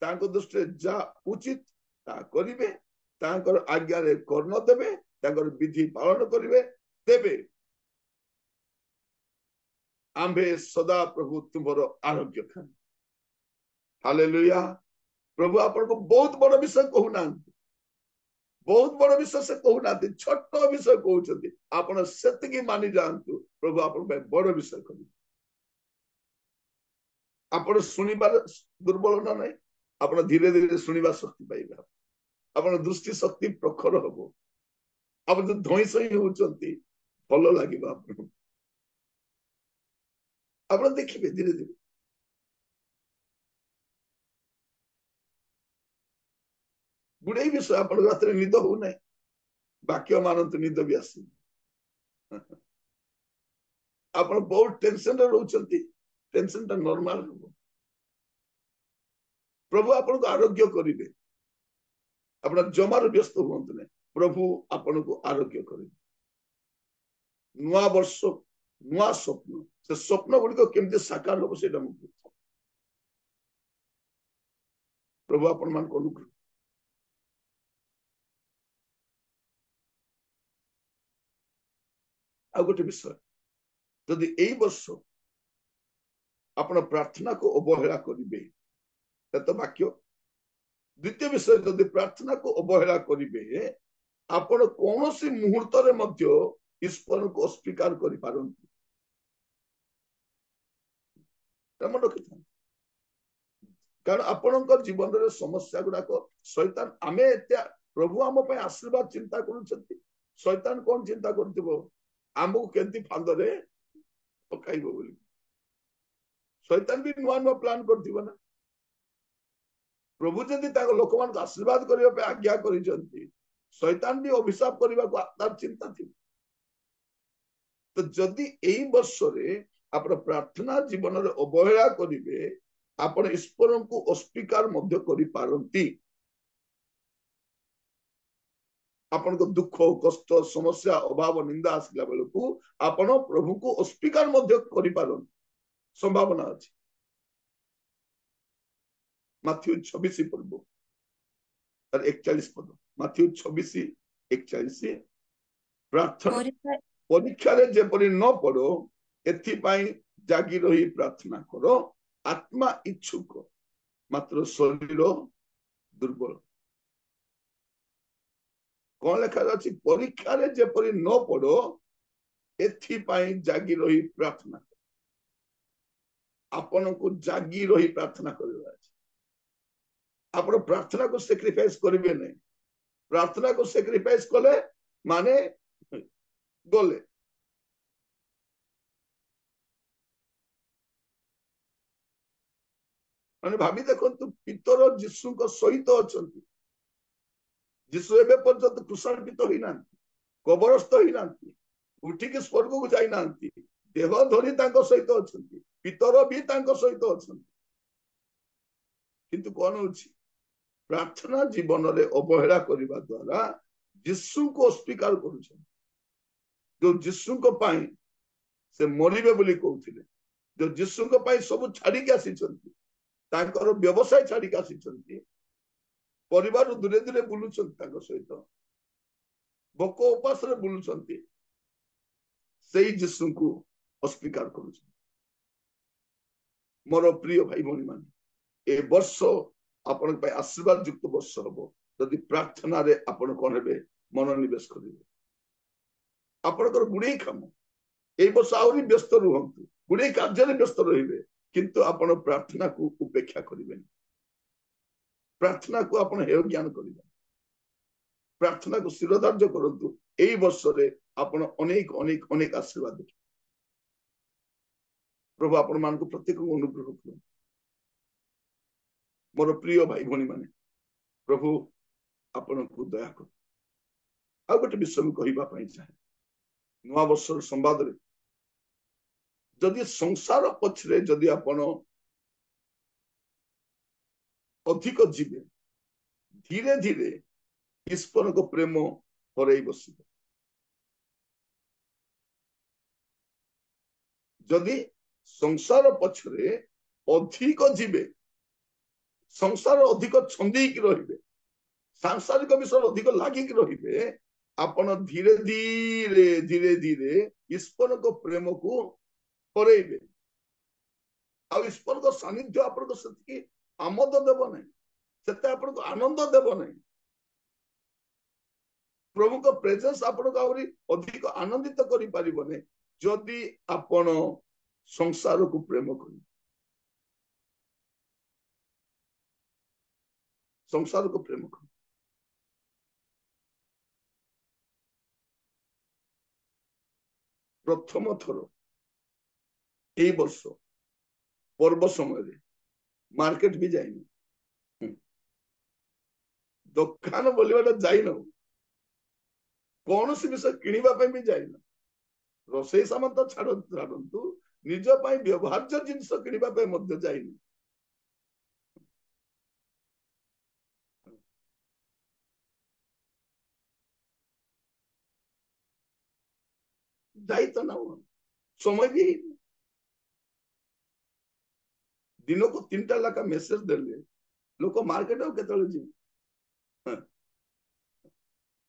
ତାଙ୍କ ଦୃଷ୍ଟିରେ ଯାହା ଉଚିତ ତାହା କରିବେ, ତାଙ୍କର ଆଜ୍ଞାରେ କର୍ଣ୍ଣ ଦେବେ, ତାଙ୍କର ବିଧି ପାଳନ କରିବେ, ତେବେ ଆମ୍ଭେ ସଦାପ୍ରଭୁ ତୁମର ଆରୋଗ୍ୟ ଖାଇ। ହାଲେଲୁୟା। ପ୍ରଭୁ ଆପଣଙ୍କୁ ବହୁତ ବଡ ବିଷୟ କହୁନାହାନ୍ତି, ବହୁତ ବଡ ବିଷୟ ସେ କହୁନାହାନ୍ତି, ଛୋଟ ବିଷୟ କହୁଛନ୍ତି। ଆପଣ ସେତିକି ମାନି ଯାଆନ୍ତୁ, ପ୍ରଭୁ ଆପଣଙ୍କ ପାଇଁ ବଡ ବିଷୟ କରିବେ। ଆପଣ ଶୁଣିବାର ଦୁର୍ବଳ ନା ନାହିଁ, ଆପଣ ଧୀରେ ଧୀରେ ଶୁଣିବା ଶକ୍ତି ପାଇବେ। ଆପଣ ଦୃଷ୍ଟି ଶକ୍ତି ପ୍ରଖର ହବ। ଆପଣ ଯୋଉ ଧଇଁ ସଇଁ ହଉଛନ୍ତି ଭଲ ଲାଗିବ ଆପଣଙ୍କୁ। ଆପଣ ଦେଖିବେ ଧୀରେ ଧୀରେ। ଗୁଡେ ବିଷୟ ଆପଣ ରାତିରେ ନିଦ ହଉନାହିଁ, ବାକ୍ୟ ମାନନ୍ତୁ, ନିଦ ବି ଆସିବ। ଆପଣ ବହୁତ ଟେନସନରେ ରହୁଛନ୍ତି, ଟେନସନ ଟା ନର୍ମାଲ ହବ। ପ୍ରଭୁ ଆପଣଙ୍କୁ ଆରୋଗ୍ୟ କରିବେ। ଆପଣ ଜମାରୁ ବ୍ୟସ୍ତ ହୁଅନ୍ତୁ ନାହିଁ, ପ୍ରଭୁ ଆପଣଙ୍କୁ ଆରୋଗ୍ୟ କରିବେ। ନୂଆ ବର୍ଷ, ନୂଆ ସ୍ୱପ୍ନ, ସେ ସ୍ୱପ୍ନ ଗୁଡିକ କେମିତି ସାକାର ହବ ସେଇଟା ମୁଁ କହୁଛି। ପ୍ରଭୁ ଆପଣ ମାନଙ୍କୁ ଅନୁଗ୍ରହ। ଆଉ ଗୋଟେ ବିଷୟ, ଯଦି ଏଇ ବର୍ଷ ଆପଣ ପ୍ରାର୍ଥନାକୁ ଅବହେଳା କରିବେ, तो वाक्य द्वितीय विषय जदि प्रार्थना को अवहेला करिवे आपण कौन सी मुहूर्त रे मध्य ईश्वर को अस्वीकार करि पारंती मन रखिथा कारण आपण जीवन रे समस्या गुड़ाक शैतान आमे प्रभु आम पे आशीर्वाद चिंता करुछंती शैतान कौन चिंता करथिबो आमको केंती फांदरे पकाइबो बोली शैतान भी नुआ नुआ प्लान करथिबो ना प्रभु जदि ताको लोक मान आशीर्वाद करियो पे आज्ञा करिसंती शैतान भी अभिशाप करबा को तार चिंता थी तो जदि एई वर्ष रे आपण प्रार्थना जीवन रे अवहेला करिवे आपण ईश्वर को अस्वीकार मध्य करि पारंती आपण को दुख कष्ट समस्या अभाव निंदा आसला बेलू आपण प्रभु को अस्वीकार मध्य करि पारन संभावना अछि माथ्यू 26 पद 41 पद माथ्यू 26 41 प्रार्थना परीक्षा रे जेपरि न पड़ो एथि पई जागी रही प्रार्थना करो आत्मा इच्छुक मात्र शरीर दुर्बल कौन लेखा अछि परीक्षा रे जेपरि न पड़ो एथि पई जागी रही प्रार्थना आपण को जागी रही प्रार्थना करबा अछि आपण प्रार्थना को सैक्रिफाइस करिवे नै प्रार्थना को सैक्रिफाइस कले माने गले माने भाभी देखंतु पितर यीशु को सहित अछंती यीशु एबे पर्यंत क्रूसान्वित होई नांती कबरस्थ होई नांती उठी के स्वर्ग को जाई नांती देह धरी तांको सहित अछंती पितर भी तांको सहित अछंती किंतु कोन होछि प्रार्थना जीवन रे अवहेला करिबा द्वारा यीशु को अस्वीकार करूछन जो यीशु को पाई से मरिबे बोली कहउथिले जो यीशु को पाई सब छाडी के आसीचंती तांकर व्यवसाय छाडी के आसीचंती परिवार दूरे दूरे बुलुचंती तांको सहित भोक उपास रे बुलुचंती सेई यीशु को अस्वीकार करूछन मोर प्रिय भाई भनी माने ए वर्ष आपण पे आशीर्वाद युक्त वर्ष हबो जदि प्रार्थना रे आपण कोन हेबे मनोनिवेश करिवे आपणकर गुडे काम ए वर्ष आउरी व्यस्त रहंतु गुडे कार्य रे व्यस्त रहिबे किंतु आपण प्रार्थना को उपेक्षा करिवे प्रार्थना को आपण हेय ज्ञान करिवे प्रार्थना को शिरोधार्य करंतु एई वर्ष रे आपण अनेक अनेक अनेक आशीर्वाद देखि प्रभु आपण मान को प्रत्येक को अनुग्रह करू मोर प्रिय भाई भनी माने प्रभु आपण को दया कर आ गोटे विषय में कहिबा पई चाहे नुआ वर्ष संवाद रे जदि संसार पछरे जदि आपण अधिक जीवे धीरे धीरे ईश्वर को प्रेम हरई बसिबे जदि संसार पछरे अधिक जीवे संसार अधिक छंदी की रहिबे सांसारिक विषय अधिक लागी की रहिबे आपण धीरे धीरे धीरे धीरे ईश्वर को प्रेम को हरइबे आ ईश्वर को सानिध्य आपण को सती आमोद देव नहीं सेते आपण को आनंद देव नहीं प्रभु को प्रेजेंस आपण को आउरी अधिक आनंदित करि परिबने जदि आपण संसार को प्रेम करि संसार को प्रेम करि प्रथम थर ए वर्ष पर्व समय मार्केट भी जाइनी दुकान बोलवाटा जाइन कौन सी विषय किणवा भी जाइन रोसई सामान तो छाड़ू निज व्यवहार्य जिनस किणवा जाइन जाई तो ना समय भी दिन को 3टा लाखा मेसेज देले लोक मार्केट केतले जी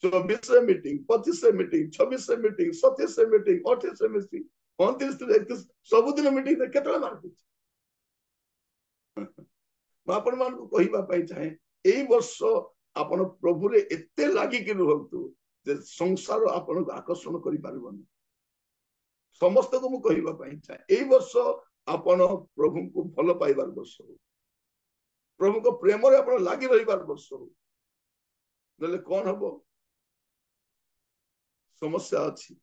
24 meeting 25 meeting 26 meeting 27 meeting 28 meeting 29 31 सब दिन मीटिंग केतले मार्केट आपण मानकु कहिबा पई चाहे एई वर्ष आपण प्रभु रे एते लागि कि रहंतु जे संसार आपण आकर्षण करि पारबनी समस्त को मु कहिबा पई चाहे एई वर्ष आपण प्रभु को भल पाइबार वर्ष हो प्रभु को प्रेम रे आपण लागि रहिबार वर्ष हो नले कोन हबो समस्या अछि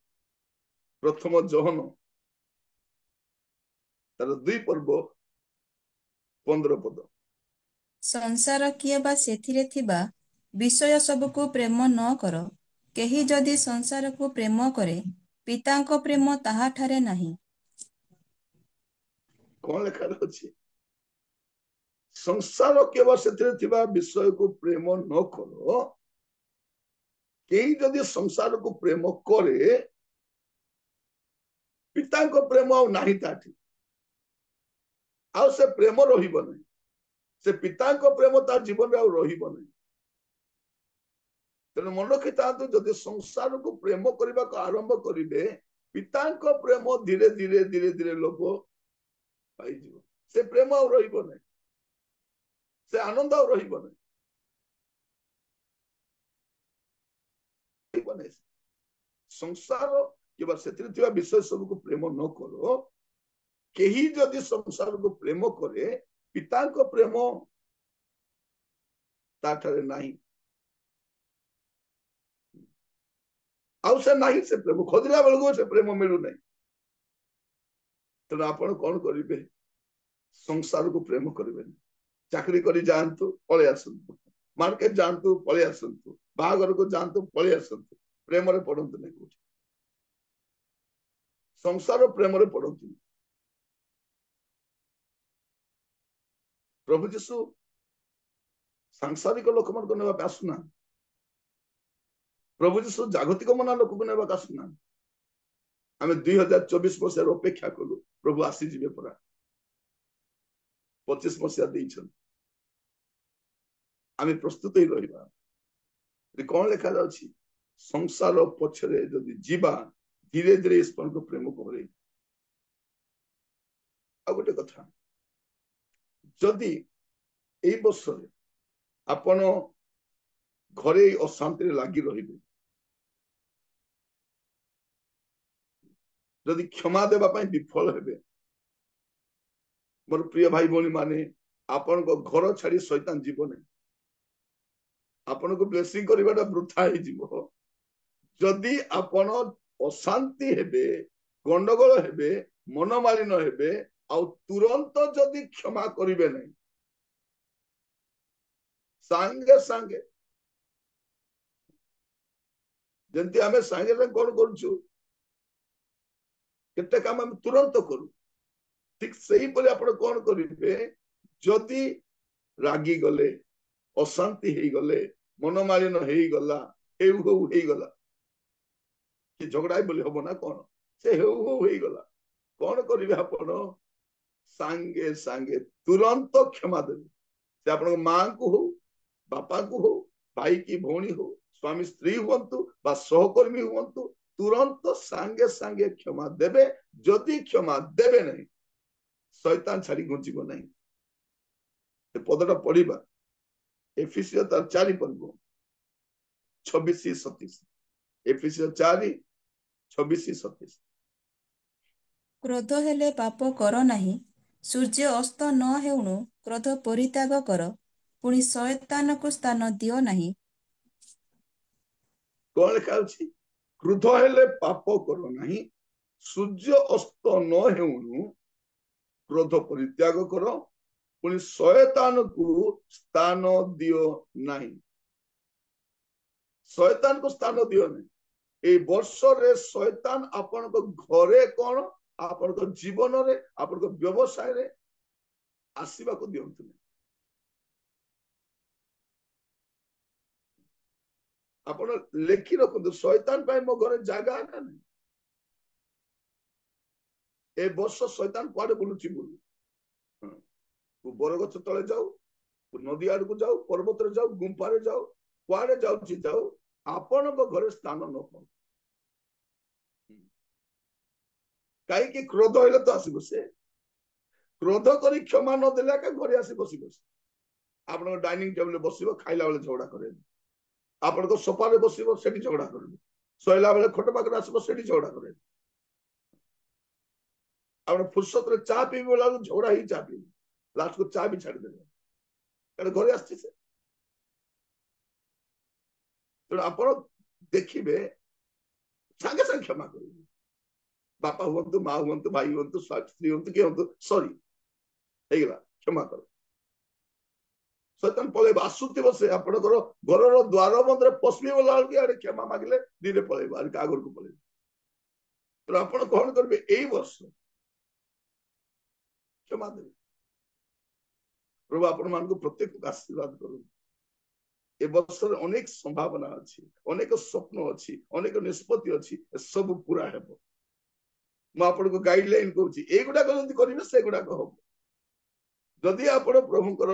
प्रथम जोहन तार 2 पर्व 15 पद संसार किए बा सेथिरे थिबा विषय सबको प्रेम न कर केही जदि संसार को प्रेम करे पितांको प्रेम ताहा ठारे नाही कोन लेखा अछि संसार केवल सेथिरे थिबा विषय को प्रेम न करो केही जदि संसार को प्रेम करे पिता को प्रेम आ नाही ताठी आ से प्रेम रहिबो नै से पिता को प्रेम तार जीवन रे आ रहिबो नै तेणु मन रखिता जदि संसार को प्रेम करबा को आरंभ करिवे पिता को प्रेम धीरे धीरे धीरे धीरे लोप पाई जीवो से प्रेम आ रहिबो नै से आनंद आ रहिबो नै संसार केवल सेतिर थिबा विषय सब को प्रेम न करो केही जदि संसार को प्रेम करे पिता को प्रेम ताठरे नाही आउ से नाही से प्रेम खोजला बेलको से प्रेम मिलु नाही तो आपण कोन करिवे संसार को प्रेम करिवे चाकरी करी जानतु पळे आसंतु मार्केट जानतु पळे आसंतु बागर को जानतु पळे आसंतु प्रेम रे पडंतु नै कोठी संसार प्रेम रे पडंतु प्रभु जीशु सांसारिक लोक मन को नेबा आसुना प्रभु जीशु जागतिक मना लोक को नेबा आसुना आमे 2024 मसिया अपेक्षा कलु प्रभु आसी जिवे परा 25 मसिया देइछन आमे प्रस्तुत ही रहिबा रे कोन लेखा अछि संसार पछरे जदि जीवा धीरे धीरे ईश्वर को प्रेम करे आ गोटे कथा जदि एई वर्ष आपण घरे अशांति लागि रहिबे जदि क्षमा देबा पई विफल हेबे मोर प्रिय भाई भौणी माने आपण को घर छाड़ी शैतान जीवन आपण को ब्लेसिंग करबाटा वृथा ही जीवो जदि आपण अशांति हेबे गंडगोल हेबे मनमालिन हेबे आ तुरंत जदि क्षमा करिवे नहीं सांगे सांगे जंती आमे सांगे संगे कोन करछु केते काम हम तुरंत करू ठीक सही परे आपण कोन करिवे जदि रागी गले अशांति हेई गले मनमालिन हेई गला हेई गला कि झगड़ा बोली हबो ना कोन से हेई गला कोन करिवे आपण सांगे सांगे तुरंत क्षमा देबे से आपण मां को हो बापा को हो भाई की भौणी हो स्वामी स्त्री हुंतु बा सहकर्मी हुंतु तुरंत सांगे सांगे क्षमा देबे जदि क्षमा देबे नहीं शैतान छाड़ी घुंचीबो नहीं ए पदटा पढ़िबा एफिसियो तार 4 पर्व 26-27 एफिसियो 4:26-27 क्रोध हेले पाप कर नाही सूर्य अस्त न हेउणु क्रोध परित्याग कर पुणी शयतान को स्थान दियो नाही कोन लिखा अछि क्रोध हेले पाप कर नाही सूर्य अस्त न हेउणु क्रोध परित्याग कर पुणी शयतान को स्थान दियो नाही शयतान को स्थान दियो नहीं ए वर्ष रे शयतान आपण को घरे कोन आपण को जीवन रे आपण को व्यवसाय रे आसीबा को दियंतु नहीं आपण लेखि रखु शयतान पाई मो घरे जागा ना नहीं ए वर्ष शयतान कुआडे बुलुची बोलू तू बरगछ तले जाऊ नदी आड़ को जाऊ पर्वत रे जाऊ गुंफा रे जाऊ कुआडे जाउची जाऊ आपण को घरे स्थान न पाऊ काई कि क्रोध होइले तो आसी बसे क्रोध करी क्षमा न देला का घरे आसी बसी बस ଆପଣଙ୍କ ଡାଇନିଂ ଟେବୁଲରେ ବସିବ, ଖାଇଲା ବେଳେ ଝଗଡା କରେନି। ଆପଣଙ୍କ ସୋଫାରେ ବସିବ, ସେଠି ଝଗଡା କରେନି। ଶୋଇଲା ବେଳେ ଖଟ ପାଖରେ ଆସିବ, ସେଠି ଝଗଡା କରେନି। ଆପଣ ଫୁର୍ସତରେ ଚା ପିଇବେ ବେଳକୁ ଝଗଡା ହେଇ ଚା ପିଇବେ, ଲାଷ୍ଟକୁ ଚା ବି ଛାଡିଦେବେ, କାରଣ ଘରେ ଆସିଛି ସେ। ତେଣୁ ଆପଣ ଦେଖିବେ ସାଙ୍ଗେ ସାଙ୍ଗେ କ୍ଷମା କରିବେ। ବାପା ହୁଅନ୍ତୁ, ମା ହୁଅନ୍ତୁ, ଭାଇ ହୁଅନ୍ତୁ, ସ୍ତ୍ରୀ ହୁଅନ୍ତୁ, କିଏ ହୁଅନ୍ତୁ, ସରି ହେଇଗଲା, କ୍ଷମା କର। ଶୈତାନ ପଳେଇବ, ଆସୁଥିବ ସେ ଆପଣଙ୍କର ଘରର ଦ୍ୱାର ବନ୍ଧରେ ପଶିବେ ଗଲା ବେଳକୁ ଆଡେ କ୍ଷମା ମାଗିଲେ ଧୀରେ ପଳେଇବ, ଆଡେ କାହା ଘରକୁ ପଳେଇବ। ତେଣୁ ଆପଣ କଣ କରିବେ, ଏଇ ବର୍ଷ କ୍ଷମା ଦେବେ। ପ୍ରଭୁ ଆପଣ ମାନଙ୍କୁ ପ୍ରତ୍ୟେକକୁ ଆଶୀର୍ବାଦ କରନ୍ତୁ। ଏ ବର୍ଷରେ ଅନେକ ସମ୍ଭାବନା ଅଛି, ଅନେକ ସ୍ୱପ୍ନ ଅଛି, ଅନେକ ନିଷ୍ପତ୍ତି ଅଛି, ଏସବୁ ପୁରା ହେବ। ମୁଁ ଆପଣଙ୍କୁ ଗାଇଡଲାଇନ କହୁଛି, ଏଇଗୁଡାକ ଯଦି କରିବେ ସେଗୁଡାକ ହବ। ଯଦି ଆପଣ ପ୍ରଭୁଙ୍କର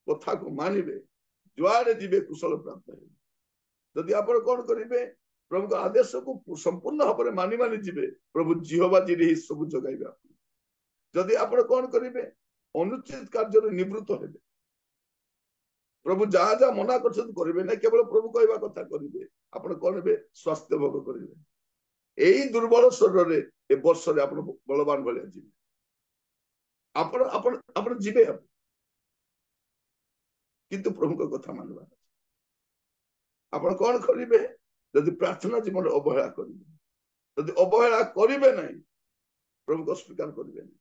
କଥାକୁ ମାନିବେ, ଯୁଆଡେ ଯିବେ କୁଶଳ ପ୍ରାପ୍ତ ହେବେ। ଯଦି ଆପଣ କଣ କରିବେ, ପ୍ରଭୁଙ୍କ ଆଦେଶକୁ ସମ୍ପୂର୍ଣ୍ଣ ଭାବରେ ମାନି ମାନି ଯିବେ, ପ୍ରଭୁ ଜିହୋଭା ଜିରେ ସବୁ ଯୋଗାଇବେ। ଯଦି ଆପଣ କଣ କରିବେ, ଅନୁଚିତ କାର୍ଯ୍ୟରେ ନିବୃତ୍ତ ହେବେ, ପ୍ରଭୁ ଯାହା ଯାହା ମନା କରିଛନ୍ତି କରିବେ ନାହିଁ, କେବଳ ପ୍ରଭୁ କହିବା କଥା କରିବେ, ଆପଣ କଣ ହେବେ, ସ୍ୱାସ୍ଥ୍ୟ ଭୋଗ କରିବେ। ଏଇ ଦୁର୍ବଳ ଶରୀରରେ ଏ ବର୍ଷରେ ଆପଣ ବଳବାନ ଭଳିଆ ଯିବେ। ଆପଣ ଆପଣ ଆପଣ ଯିବେ, କିନ୍ତୁ ପ୍ରଭୁଙ୍କ କଥା ମାନିବା। ଆପଣ କଣ କରିବେ, ଯଦି ପ୍ରାର୍ଥନା ଜୀବନରେ ଅବହେଳା କରିବେ, ଯଦି ଅବହେଳା କରିବେ ନାହିଁ, ପ୍ରଭୁଙ୍କୁ ସ୍ୱୀକାର କରିବେ ନାହିଁ।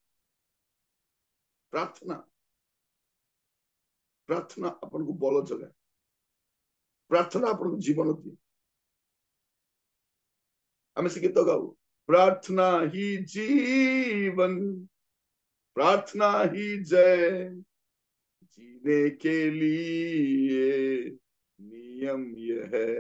ପ୍ରାର୍ଥନା ପ୍ରାର୍ଥନା ଆପଣଙ୍କୁ ବଳ ଯୋଗାଏ, ପ୍ରାର୍ଥନା ଆପଣଙ୍କୁ ଜୀବନ ଦିଏ। ଆମେ ସେ ଗୀତ ଗାଉ, प्रार्थना ही जीवन, प्रार्थना ही जय, जीने के लिए नियम यह है।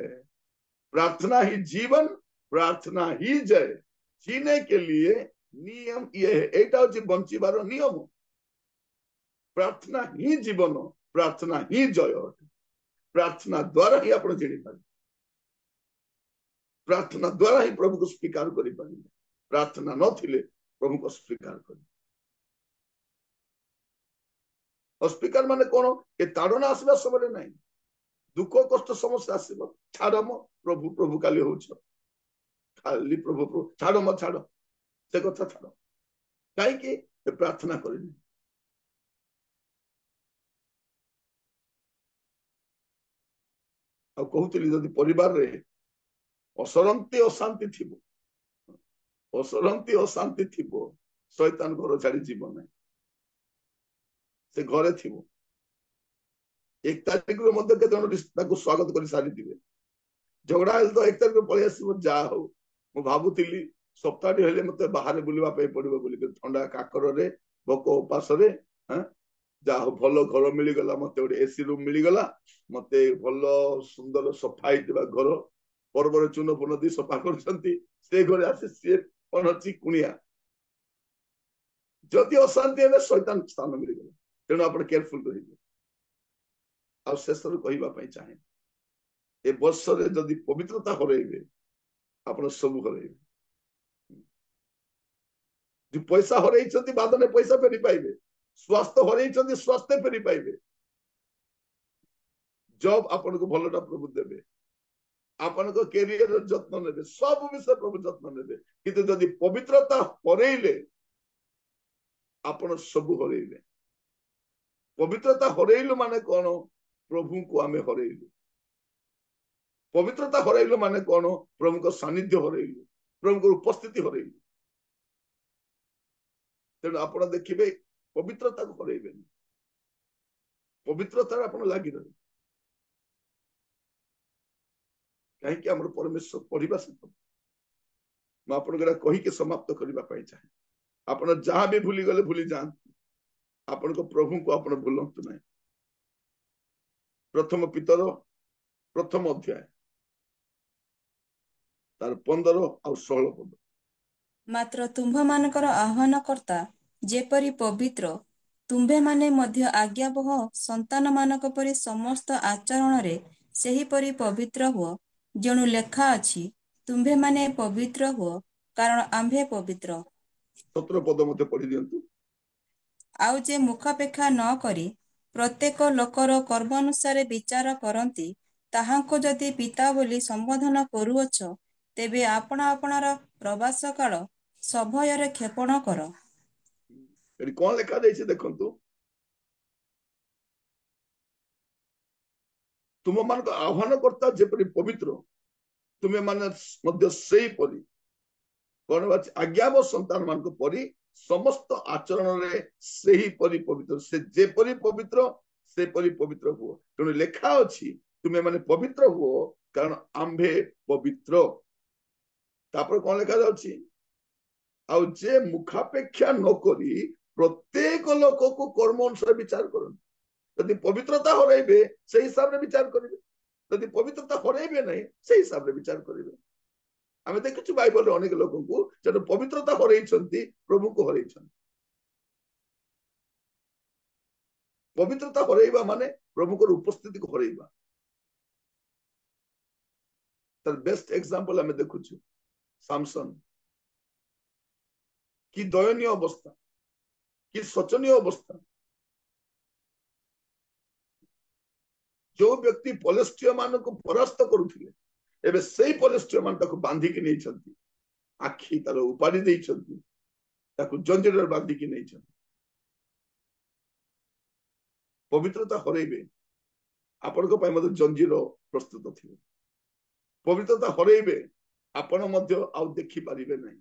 प्रार्थना ही जीवन, प्रार्थना ही जय, जीने के लिए नियम यह है। एटा होची बंचिबार नियम। प्रार्थना ही जीवन, प्रार्थना ही जय। प्रार्थना द्वारा ही आपण जिणी पारे, प्रार्थना द्वारा ही प्रभु को स्वीकार करि पारे। प्रार्थना नथिले प्रभु को स्वीकार करि। अस्वीकार माने कोन, ए ताड़ना आसबा सबरे नाही, दुख कष्ट समस्या आसबो, छाड़म प्रभु प्रभु काली होछ, खाली प्रभु प्रभु छाड़ म छाड़, से कथा छाड़, काई कि प्रार्थना करिनी। आ कहउतली जदि परिवार रे असरंती अशांति थिबो, असरंती अशांति थिबो, शैतान घर छाड़ी जीवन नहीं, से घरे थिबो। 1 तारीख रो मध्य के जन ताको स्वागत करि सारी दिबे, झगड़ा हेल तो 1 तारीख पळि आसीबो, जा हो मु भाबुतिली सप्ताहटी हेले मते बाहर बुलिबा पे पड़िबो बोली के, ठंडा काकर रे भोक उपास रे, हां जा हो भलो घर मिली गला, मते ओडे एसी रूम मिली गला, मते भलो सुंदर सफा हितबा घर, पर्वरे चून पुन दी सफा करछंती, से घरे आसे से कोनची कुनिया। जदि अशांति हेले शैतान स्थान मिली गला, तेणु आपण केयरफुल रहिबे। आ शेषर कहबा पई चाहे, ए वर्षरे जदि पवित्रता हरइबे, आपण सब हरइबे। जो पैसा हरइछंती बादने पैसा फेरी पाइबे, स्वास्थ्य हरइछंती स्वास्थ्य फेरी पाइबे, जॉब आपण को भलोटा प्रभु देबे, आपण को कैरियर जत्न नेबे, सब विषय प्रभु जत्न नेबे। किंतु जदि पवित्रता हरइले, आपण सब हरइले। पवित्रता हरइलु माने कोन, प्रभु को आमे हरइलु। पवित्रता हरइलु माने कोन, प्रभु को सानिध्य हरइलु, प्रभु को उपस्थिति हरइलु। तेणु आपण देखिबे पवित्रता को हरइबे, पवित्रता आपण लागि रहे, कहीं कि हमर परमेश्वर पढ़िबा से म आपण गरा कहि के समाप्त करबा पई चाहे। आपण जहां भी भूली गले भूली जान, आपण को प्रभु को आपण भूलंतु नहीं। प्रथम पितर प्रथम अध्याय तार 15 और 16 पद। मात्र तुम्भ मानकर आह्वानकर्ता जेपरि पवित्र, तुम्भे माने मध्य आज्ञाबह संतान मानक परि समस्त आचरण रे सेहीपरि पवित्र हुओ, जणु लेखा अछि, तुम्भे माने पवित्र हुओ कारण आम्भे ପ୍ରତ୍ୟେକ ଲୋକର କର୍ମ ଅନୁସାରେ ବିଚାର କରନ୍ତି। ତାହାଙ୍କୁ ଯଦି ପିତା ବୋଲି ସମ୍ବୋଧନ କରୁଅଛ, ତେବେ ଆପଣା ଆପଣାର ପ୍ରବାସ କାଳ ସଭୟରେ କ୍ଷେପଣ କର। ଏଠି କଣ ଲେଖା ଯାଇଛି ଦେଖନ୍ତୁ, ତୁମ ମାନଙ୍କ ଆହ୍ୱାନକର୍ତ୍ତା ଯେପରି ପବିତ୍ର, ତୁମେ ମାନେ ମଧ୍ୟ ସେଇପରି କଣ ଅଛି, ଆଜ୍ଞାବ ସନ୍ତାନ ମାନଙ୍କ ପରି ସମସ୍ତ ଆଚରଣରେ ସେହିପରି ପବିତ୍ର, ସେ ଯେପରି ପବିତ୍ର ସେପରି ପବିତ୍ର ହୁଅ। ତେଣୁ ଲେଖା ଅଛି ତୁମେ ମାନେ ପବିତ୍ର ହୁଅ କାରଣ ଆମ୍ଭେ ପବିତ୍ର। ତାପରେ କଣ ଲେଖା ଯାଉଛି, ଆଉ ଯେ ମୁଖାପେକ୍ଷା ନକରି ପ୍ରତ୍ୟେକ ଲୋକକୁ କର୍ମ ଅନୁସାରେ ବିଚାର କରନ୍ତି। ଯଦି ପବିତ୍ରତା ହରାଇବେ ସେଇ ହିସାବରେ ବିଚାର କରିବେ, ଯଦି ପବିତ୍ରତା ହରାଇବେ ନାହିଁ ସେଇ ହିସାବରେ ବିଚାର କରିବେ। ଆମେ ଦେଖିଛୁ ବାଇବଲରେ ଅନେକ ଲୋକଙ୍କୁ ଯେହେତୁ ପବିତ୍ରତା ହରାଇଛନ୍ତି, ପ୍ରଭୁଙ୍କୁ ହରାଇଛନ୍ତି। ପବିତ୍ରତା ହରାଇବା ମାନେ ପ୍ରଭୁଙ୍କର ଉପସ୍ଥିତିକୁ ହରାଇବା। ତାର ବେଷ୍ଟ ଏକ୍ସାମ୍ପଲ ଆମେ ଦେଖୁଛୁ ସାମସନ। କି ଦୟନୀୟ ଅବସ୍ଥା, କି ଶୋଚନୀୟ ଅବସ୍ଥା। ଯୋଉ ବ୍ୟକ୍ତି ପଲେଷ୍ଟିୟ ମାନଙ୍କୁ ପରାସ୍ତ କରୁଥିଲେ, ଏବେ ସେଇ ପଲେଷ୍ଟିୟ ମାନେ ତାକୁ ବାନ୍ଧିକି ନେଇଛନ୍ତି, ଆଖି ତାର ଉପାଡ଼ି ଦେଇଛନ୍ତି, ତାକୁ ଜଞ୍ଜିରରେ ବାନ୍ଧିକି ନେଇଛନ୍ତି। ପବିତ୍ରତା ହରାଇବେ, ଆପଣଙ୍କ ପାଇଁ ମଧ୍ୟ ଜଞ୍ଜିର ପ୍ରସ୍ତୁତ ଥିବ। ପବିତ୍ରତା ହରାଇବେ, ଆପଣ ମଧ୍ୟ ଆଉ ଦେଖିପାରିବେ ନାହିଁ,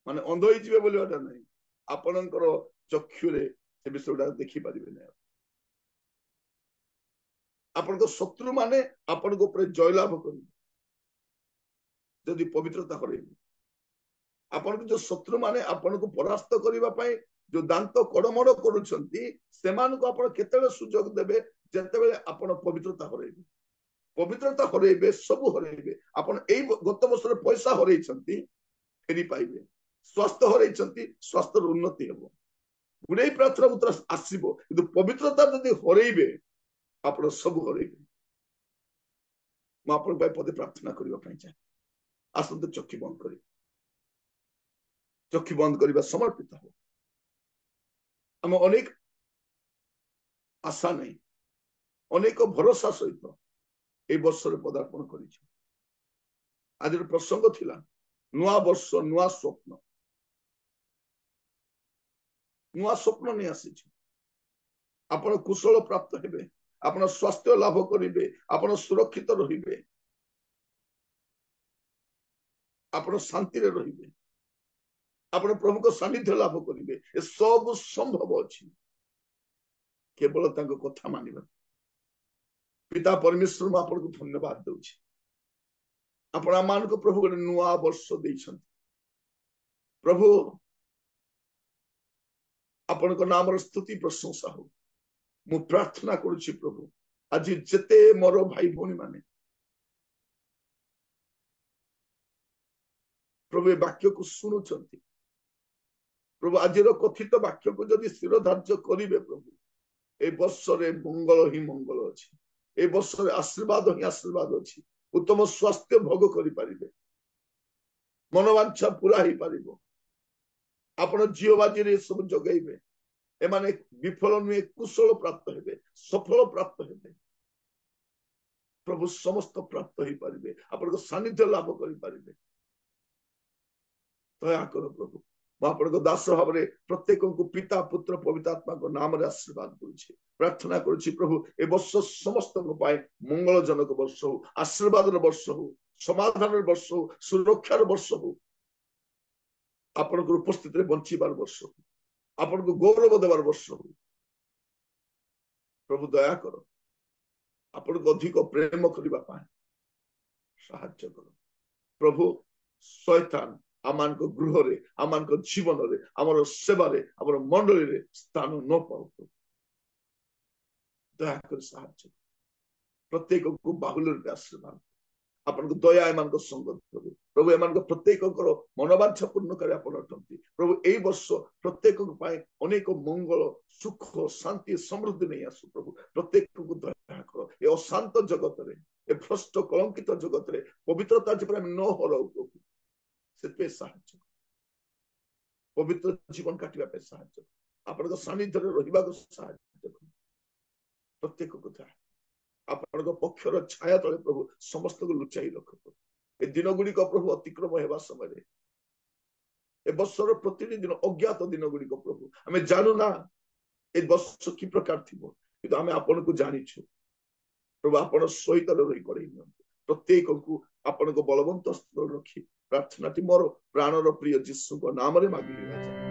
ମାନେ ଅନ୍ଧ ହେଇଯିବେ ବୋଲିବାଟା ନାହିଁ, ଆପଣଙ୍କର ଚକ୍ଷୁରେ ସେ ବିଷୟଟା ଦେଖିପାରିବେ ନାହିଁ। ଆପଣଙ୍କ ଶତ୍ରୁ ମାନେ ଆପଣଙ୍କ ଉପରେ ଜୟଲାଭ କରିବେ ଯଦି ପବିତ୍ରତା ହରାଇବେ। ଆପଣଙ୍କ ଯୋଉ ଶତ୍ରୁ ମାନେ ଆପଣଙ୍କୁ ପରାସ୍ତ କରିବା ପାଇଁ ଯୋଉ ଦାନ୍ତ କଡମଡ କରୁଛନ୍ତି, ସେମାନଙ୍କୁ ଆପଣ କେତେବେଳେ ସୁଯୋଗ ଦେବେ, ଯେତେବେଳେ ଆପଣ ପବିତ୍ରତା ହରାଇବେ। ପବିତ୍ରତା ହରାଇବେ, ସବୁ ହରାଇବେ। ଆପଣ ଏଇ ଗତ ବର୍ଷରେ ପଇସା ହରାଇଛନ୍ତି, ଫେରି ପାଇବେ। ସ୍ୱାସ୍ଥ୍ୟ ହରାଇଛନ୍ତି, ସ୍ୱାସ୍ଥ୍ୟର ଉନ୍ନତି ହେବ। ଗୁଡେଇ ପ୍ରାର୍ଥନା ଉତ୍ତର ଆସିବ, କିନ୍ତୁ ପବିତ୍ରତା ଯଦି ହରାଇବେ ଆପଣ ସବୁ ହରାଇବେ। ମୁଁ ଆପଣଙ୍କ ପାଇଁ ପଦେ ପ୍ରାର୍ଥନା କରିବା ପାଇଁ ଚାହେଁ। ଆସନ୍ତୁ ଚକ୍ଷୁ ବନ୍ଦ କରି, ଚକ୍ଷୁ ବନ୍ଦ କରିବା ସମର୍ପିତ ହବ। ଆମ ଅନେକ ଆଶା ନାହିଁ, ଅନେକ ଭରସା ସହିତ এই ବର୍ଷରେ ପଦାର୍ପଣ କରିଛୁ। ଆଜିର ପ୍ରସଙ୍ଗ ଥିଲା ନୂଆ ବର୍ଷ, ନୂଆ ସ୍ୱପ୍ନ। ନୂଆ ସ୍ୱପ୍ନ ନେଇ ଆସିଛୁ। ଆପଣ କୁଶଳ ପ୍ରାପ୍ତ ହେବେ, ଆପଣ ସ୍ୱାସ୍ଥ୍ୟ ଲାଭ କରିବେ, ଆପଣ ସୁରକ୍ଷିତ ରହିବେ, ଆପଣ ଶାନ୍ତିରେ ରହିବେ, ଆପଣ ପ୍ରଭୁଙ୍କ ସାନ୍ନିଧ୍ୟ ଲାଭ କରିବେ। ଏ ସବୁ ସମ୍ଭବ ଅଛି କେବଳ ତାଙ୍କ କଥା ମାନିବା। ପିତା ପରମେଶ୍ୱର, ମୁଁ ଆପଣଙ୍କୁ ଧନ୍ୟବାଦ ଦଉଛି। ଆପଣ ଆମମାନଙ୍କୁ ପ୍ରଭୁ ଗୋଟେ ନୂଆ ବର୍ଷ ଦେଇଛନ୍ତି। ପ୍ରଭୁ ଆପଣଙ୍କ ନାମର ସ୍ତୁତି ପ୍ରଶଂସା ହଉ। ମୁଁ ପ୍ରାର୍ଥନା କରୁଛି ପ୍ରଭୁ, ଆଜି ଯେତେ ମୋର ଭାଇ ଭଉଣୀ ମାନେ ପ୍ରଭୁ ଏ ବାକ୍ୟକୁ ଶୁଣୁଛନ୍ତି, ପ୍ରଭୁ ଆଜିର କଥିତ ବାକ୍ୟକୁ ଯଦି ସ୍ଥିର ଧାର୍ଯ୍ୟ କରିବେ, ପ୍ରଭୁ ଏ ବର୍ଷରେ ମଙ୍ଗଳ ହିଁ ମଙ୍ଗଳ ଅଛି। ଏ ବର୍ଷରେ ଆଶୀର୍ବାଦ ହିଁ ଆଶୀର୍ବାଦ ଅଛି। ଉତ୍ତମ ସ୍ୱାସ୍ଥ୍ୟ ଭୋଗ କରିପାରିବେ, ମନୋବାଞ୍ଛା ପୁରା ହେଇପାରିବ। ଆପଣ ଝିଅ ବାଜିରେ ସବୁ ଯୋଗାଇବେ। ଏମାନେ ବିଫଳ ନୁହେଁ, କୁଶଳ ପ୍ରାପ୍ତ ହେବେ, ସଫଳ ପ୍ରାପ୍ତ ହେବେ। ପ୍ରଭୁ ସମସ୍ତ ପ୍ରାପ୍ତ ହେଇପାରିବେ, ଆପଣଙ୍କ ସାନ୍ନିଧ୍ୟ ଲାଭ କରିପାରିବେ। ଦୟା କର ପ୍ରଭୁ। ମୁଁ ଆପଣଙ୍କ ଦାସ ଭାବରେ ପ୍ରତ୍ୟେକଙ୍କୁ ପିତା, ପୁତ୍ର, ପବିତ୍ର ଆତ୍ମାଙ୍କ ନାମରେ ଆଶୀର୍ବାଦ କରୁଛି। ପ୍ରାର୍ଥନା କରୁଛି ପ୍ରଭୁ ଏ ବର୍ଷ ସମସ୍ତଙ୍କ ପାଇଁ ମଙ୍ଗଳଜନକ ବର୍ଷ ହଉ, ଆଶୀର୍ବାଦର ବର୍ଷ ହଉ, ସମାଧାନର ବର୍ଷ ହଉ, ସୁରକ୍ଷାର ବର୍ଷ ହଉ, ଆପଣଙ୍କର ଉପସ୍ଥିତିରେ ବଞ୍ଚିବାର ବର୍ଷ ହଉ, ଆପଣଙ୍କୁ ଗୌରବ ଦେବାର ବର୍ଷ ହଉ। ପ୍ରଭୁ ଦୟା କର, ଆପଣଙ୍କୁ ଅଧିକ ପ୍ରେମ କରିବା ପାଇଁ ସାହାଯ୍ୟ କର। ପ୍ରଭୁ ଶୈତାନ ଆମମାନଙ୍କ ଗୃହରେ, ଆମମାନଙ୍କ ଜୀବନରେ, ଆମର ସେବାରେ, ଆମର ମଣ୍ଡଳୀରେ ସ୍ଥାନ ନ ପାଉ। ଦୟାକରି ସାହାଯ୍ୟ କର। ପ୍ରତ୍ୟେକଙ୍କୁ ବାହୁଲ୍ୟ ରୂପେ ଆଶୀର୍ବାଦ, ଆପଣଙ୍କ ଦୟା ଏମାନଙ୍କ ସଙ୍ଗ ପ୍ରଭୁ। ପ୍ରଭୁ ଏମାନଙ୍କ ପ୍ରତ୍ୟେକଙ୍କର ମନୋବାଞ୍ଛା ପୂର୍ଣ୍ଣ କରି ଆପଣ ଅଟନ୍ତି। ପ୍ରଭୁ ଏଇ ବର୍ଷ ପ୍ରତ୍ୟେକଙ୍କ ପାଇଁ ଅନେକ ମଙ୍ଗଳ, ସୁଖ, ଶାନ୍ତି, ସମୃଦ୍ଧି ନେଇ ଆସୁ ପ୍ରଭୁ। ପ୍ରତ୍ୟେକଙ୍କୁ ଦୟା କର। ଏ ଅଶାନ୍ତ ଜଗତରେ, ଏ ଭ୍ରଷ୍ଟ କଳଙ୍କିତ ଜଗତରେ ପବିତ୍ରତା ଯେପରି ଆମେ ନ ହରାଉ ପ୍ରଭୁ, ସେଥିପାଇଁ ସାହାଯ୍ୟ, ପବିତ୍ର ଜୀବନ କାଟିବା ପାଇଁ ସାହାଯ୍ୟ, ଆପଣଙ୍କ ସାନ୍ନିଧ୍ୟରେ ରହିବାକୁ ସାହାଯ୍ୟ କର। ପ୍ରତ୍ୟେକ କଥା ଆପଣଙ୍କ ପକ୍ଷର ଛାୟା ତଳେ ପ୍ରଭୁ ସମସ୍ତଙ୍କୁ ଲୁଚାଇ ରଖ। ଏ ଦିନ ଗୁଡିକ ପ୍ରଭୁ ଅତିକ୍ରମ ହେବା ସମୟରେ, ଏ ବର୍ଷର ପ୍ରତିଟି ଦିନ ଅଜ୍ଞାତ ଦିନ ଗୁଡିକ ପ୍ରଭୁ ଆମେ ଜାଣୁନା ଏ ବର୍ଷ କି ପ୍ରକାର ଥିବ, କିନ୍ତୁ ଆମେ ଆପଣଙ୍କୁ ଜାଣିଛୁ ପ୍ରଭୁ। ଆପଣ ସହିତ ରହି କରେଇ ନିଅନ୍ତୁ ପ୍ରତ୍ୟେକଙ୍କୁ ଆପଣଙ୍କ ବଳବନ୍ତ ସ୍ଥଳ ରଖି ପ୍ରାର୍ଥନାଟି ମୋର ପ୍ରାଣର ପ୍ରିୟ ଯୀଶୁଙ୍କ ନାମରେ ମାଗିଲି ରାଜା।